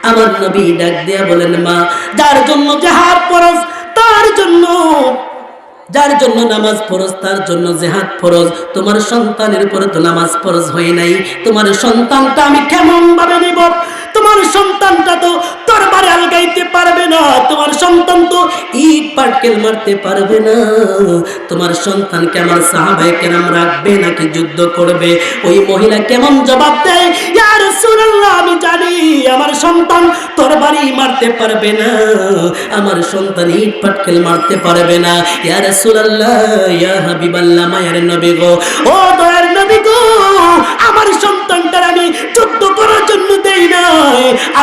[SPEAKER 1] আমার নবী ডাক দিয়া বলেন, মা, যার জন্য জিহাদ ফরজ, তার জন্য, যার জন্য নামাজ ফরজ, তার জন্য জিহাদ ফরজ। তোমার সন্তানের উপরে তো নামাজ ফরজ হয় নাই, তোমার সন্তানটা আমি কেমন ভাবে নিব? তোমার সন্তানটা তো তরবারি আলগাইতে পারবে না, তোমার সন্তান তো ইট পাটকেল মারতে পারবে না, তোমার সন্তানকে আমার সাহাবায়ে কেরাম রাখবে নাকি যুদ্ধ করবে? ওই মহিলা কেমন জবাব দেয়, ইয়া রাসূলুল্লাহ, আমি জানি আমার সন্তান তরবারি মারতে পারবে না, আমার সন্তান ইট পাটকেল মারতে পারবে না। ইয়া রাসূলুল্লাহ, ইয়া হাবিবাল্লাহ, মায়ের নবী গো, ও দয়ার নবী গো, আমার সন্তানটার আমি যুদ্ধ করার জন্য দেই না।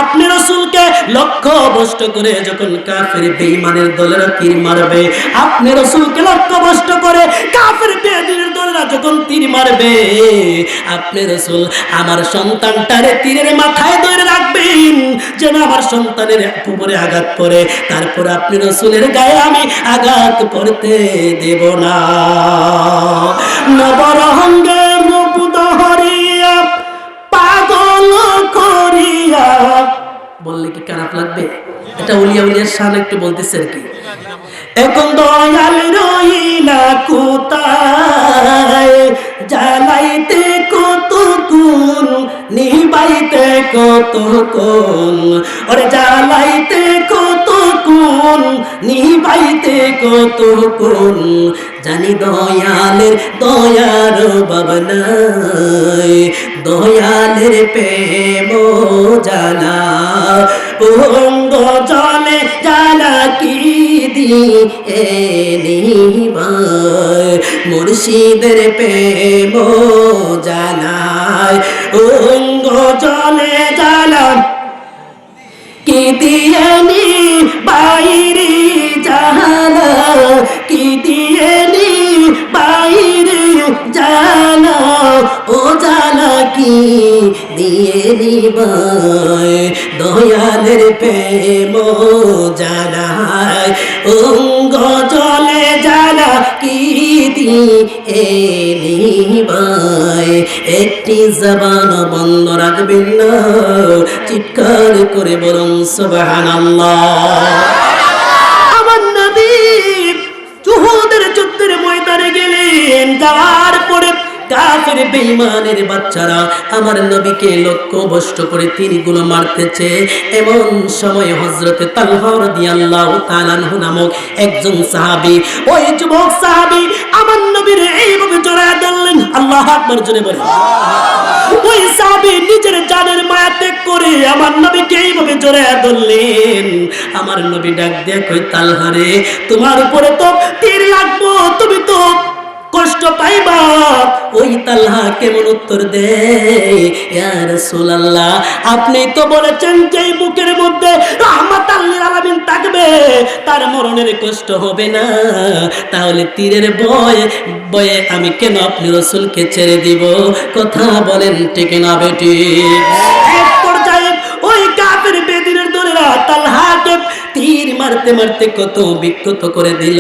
[SPEAKER 1] আপনি রাসূলকে লক্ষ্য ভ্রষ্ট করে যখন কাফের বেঈমানের দলেরা তীর মারবে, আপনি রাসূলকে লক্ষ্য ভ্রষ্ট করে কাফের বেঈমানের দলেরা যখন তীর মারবে, আপনি রাসূল আমার সন্তানটারে তীরের মাথায় ধরে রাখবেন যেন আমার সন্তানের উপরে আঘাত পড়ে, তারপর আপনি রাসূলের গায়ে আমি আঘাত পড়তে দেব না। নবরঙ্গের রূপ ধরিয়া পাগল করিয়া, বললে কি খারাপ লাগবে? এটা উলিয়া উলিয়ার শান একটু বলতেছে আর কি। এখন দয়াল রইলা কোথায়, জ্বালাইতে কতক্ষণ, নিবাইতে কতক্ষণ, ওরে জ্বালাইতে কতক্ষণ, নিবাইতে কতক্ষণ, জানি দয়ালের দয়ার ভাবনায়, দয়ালের প্রেম জ্বালা, অঙ্গ জলে জ্বালা কি দিয়ে নিবায়, মুর্শিদের প্রেম জ্বালায়, অঙ্গ জলে জ্বালা কি দিয়ে বাইরে জ্বালা, কি দিয়ে বাইরে জ্বালা, ও জ্বালা কি দিয়ে নিবায়, দয়ালের প্রেম জ্বালায়, অঙ্গ জলে জ্বালা কি দিয়ে নিবায়। একটি জবান বন্ধ রাখবেন না, চিৎকার করে বলুন সুবহানাল্লাহ। আমার নবী উহুদের যুদ্ধের ময়দানে গেলেন, যাওয়ার পরে কাফের বেঈমানের বাচ্চারা আমার নবীকে লক্ষ্য ভ্রষ্ট করে তীরগুলো মারতেছে। এমন সময় হযরতে তালহা রাদিয়াল্লাহু তাআলা আনহু নামক একজন সাহাবী, ওই যুবক সাহাবী আমার নবীর এইভাবে জড়ায় ধরলেন। আল্লাহু আকবার জোরে বলেন। ওই সাহাবী নিজের জানের মায়া ত্যাগ করে আমার নবীকে এইভাবে জড়ায়া ধরলেন। আমার নবী ডাক দিয়ে কই তালহা রে, তোমার উপরে তো তীর লাগবো, তুমি তো কষ্ট পাইবা। ওই তালহা কেমন উত্তর দেয়, ইয়া রাসূলুল্লাহ আপনি তো বলেছেন যে বুকের মধ্যে রাহমাতাল লিল আলামিন থাকবে, তার মরণের কষ্ট হবে না, তাহলে তীরের বয়ে আমি কেন আপনি রাসূলকে ছেড়ে দিব? কথা বলেন ঠিক না বেটি? এক পর্যায়ে ওই কাফের বেদিনের দলেরা তালহাকে তীর মারতে মারতে কত বিক্ষত করে দিল।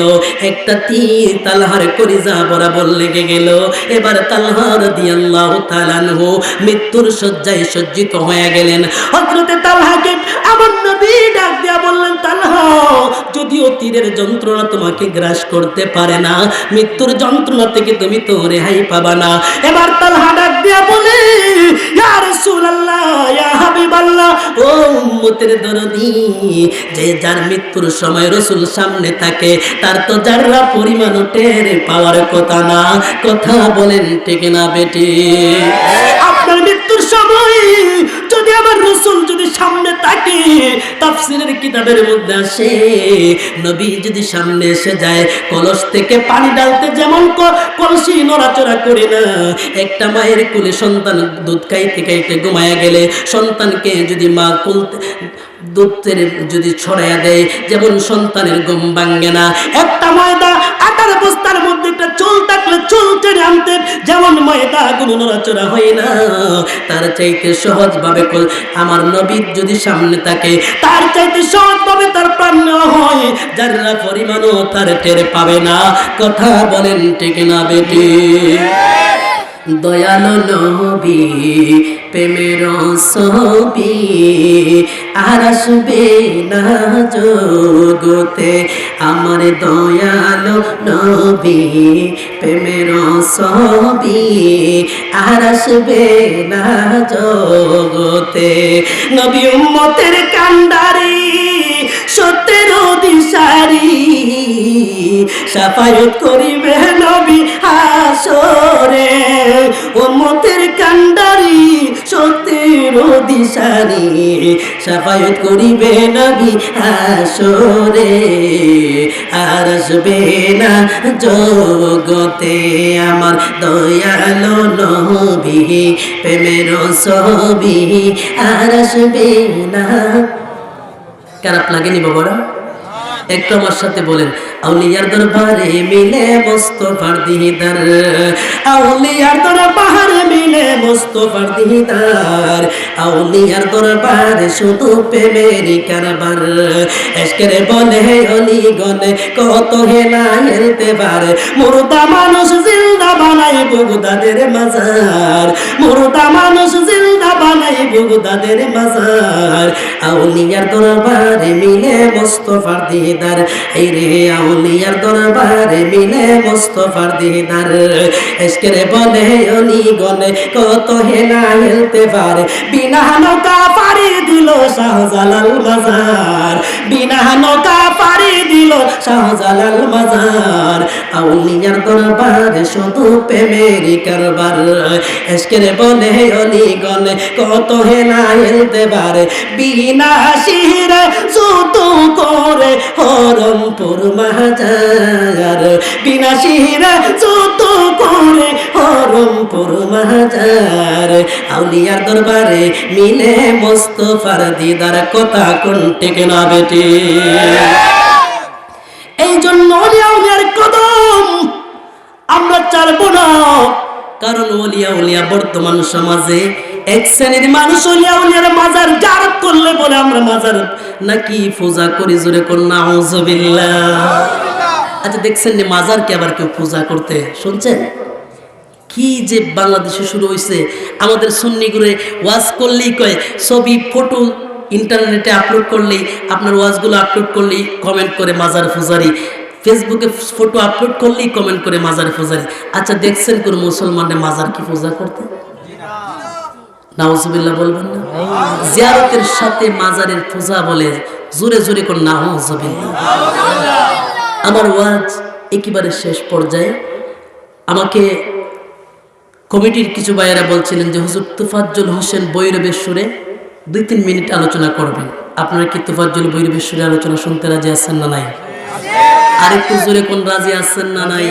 [SPEAKER 1] একটা তীর তালহার কলিজা বরাবর লেগে গেল। এবার তালহা রাদিয়াল্লাহু তাআলা আনহু মৃত্যুর শয্যায় সজ্জিত হয়ে গেলেন। হযরতে তালহাকে আমার নবী ডাক দিয়া বললেন, তালহা যদিও তীরের যন্ত্রণা তোমাকে গ্রাস করতে পারে না, মৃত্যুর যন্ত্রণা থেকে তুমি তো রেহাই পাবা না। এবার তালহা ডাক দিয়া বলে, ইয়া রাসূলুল্লাহ ইয়া হাবিবাল্লাহ, ও উম্মতের দরদি, যে যার মৃত্যুর সময় রাসূল সামনে থাকে তার তো যারা পরিমাণ টের পাওয়ার কথা না। কথা বলেন ঠিক না বেটি? আপনার মৃত্যুর সময় যদি আমার রাসূল যদি সামনে থাকে, তাফসীরের কিতাবের মধ্যে আসে নবী যদি সামনে এসে যায়, কলস থেকে পানি ডালতে যেমন কলসি নড়াচড়া করে না, একটা মায়ের কোলে সন্তান দুধ খাইতে খাইতে ঘুমায়া গেলে সন্তানকে যদি মা কোলতে দুধের যদি ছড়াইয়া দেয় যেমন সন্তানের ঘুম ভাঙে না, একটা ময়দা আটার বস্তার মধ্যে একটা চুল থাকলে চুল টেনে আনতে যেমন ময়দা গুলো নড়াচড়া হয় না, তার চাইতে সহজ ভাবে আমার নবী যদি সামনে থাকে তার চাইতে সহজ ভাবে তার প্রাণ নেওয়া হয়, যারা পরিমাণও তার টের পাবে না। কথা বলেন ঠিক না বেটি? দয়ালো নবী প্রেমের ছবি আর আসবে না জগতে, আমার দয়ালো নবী প্রেমের ছবি আর আসবে না জগতে। নবী উম্মতের কান্ডারি সত্যের দিশারি, শাফায়াত করিবে নবী হাসরে, উম্মতের কান্ডারি সত্যের দিশারি, শাফায়াত করিবে নবী হাসরে, আর আসবে না জগতে আমার দয়ালো নবী প্রেমের ছবি আর আসবে না। খারাপ লাগেনি বাবারা? একটু আমার সাথে বলেন, আউলিয়ার দরবারে মিলে মুস্তাফার দিদার, আউলিয়ার দরবারে মিলে মুস্তাফার দিদার, আউলিয়ার দরবারে শুধু প্রেমের কারবার, এশকের বলে অলি গনে কত হেলা হেলতে পারে, মুর্দা মানুষ জিন্দা বানাই বুগদাদের মাজার, মুর্দা মানুষ জিন্দা বানাই বুগদাদের মাজার, আউলিয়ার দরবারে মিলে মুস্তাফার দিদার, এই রে আউলিয়ার দরবারে মিলে মুস্তাফার দিদার, এশকের বলে অলি গনে কত হেলা হেলতে পারে, বিনা নৌকা পাড়ি দিল শাহজালাল মাজার, বিনা নৌকা পাড়ি দিল শাহজালাল মাজার, আউলিয়ার দরবারে শুধু প্রেমের কারবার, এশকের বলে অলি গনে কত হেলা হেলতে পারে, বিনা শিরে শুধু করে হরমপুর মাজার, বিনা শিরে শুধু করে হরমপুর মাজার, আউলিয়ার দরবারে মিলে মুস্তাফার দিদার। কথা কোন ঠিক না বেটি? এই জন্য আউলিয়ার কদম আমরা ছাড়বো না, কারণ ওলিয়া উলিয়া বর্তমান সমাজে এক শ্রেণীর মানুষ ওলিয়া উলিয়ার মাজার জারত করলে বলে আমরা মাজার নাকি পূজা করি, জোরে কোন নাউজুবিল্লাহ। আচ্ছা দেখছেন যে মাজারকে আবার কেউ পূজা করতে শুনছেন? কি যে বাংলাদেশে শুরু হয়েছে, আমাদের সুন্নি গুলো ওয়াজ করলেই কয় ছবি ফটো ইন্টারনেটে আপলোড করলেই, আপনার ওয়াজগুলো আপলোড করলেই কমেন্ট করে মাজার পূজারি, ফেসবুকে ফটো আপলোড করলেই কমেন্ট করে মাজার পূজারি। আচ্ছা দেখছেন কোন মুসলমানের মাজার কি পূজা করতে? নাউজুবিল্লাহ বলবেন না? জিয়ারতের সাথে মাজারের পূজা বলে জোরে জোরে কোন নাউজুবিল্লাহ। আমার ওয়াজ একেবারে শেষ পর্যায়ে, আমাকে কমিটির কিছু ভাইয়েরা বলছিলেন যে হুজুর তোফাজ্জল হোসেন বৈরবের সুরে 2-3 মিনিট আলোচনা করবেন। আপনারা কি তোফাজ্জল বৈরবের সুরে আলোচনা শুনতে রাজি আছেন না নাই? আর একটু জোরে কোন রাজি আছেন না নাই?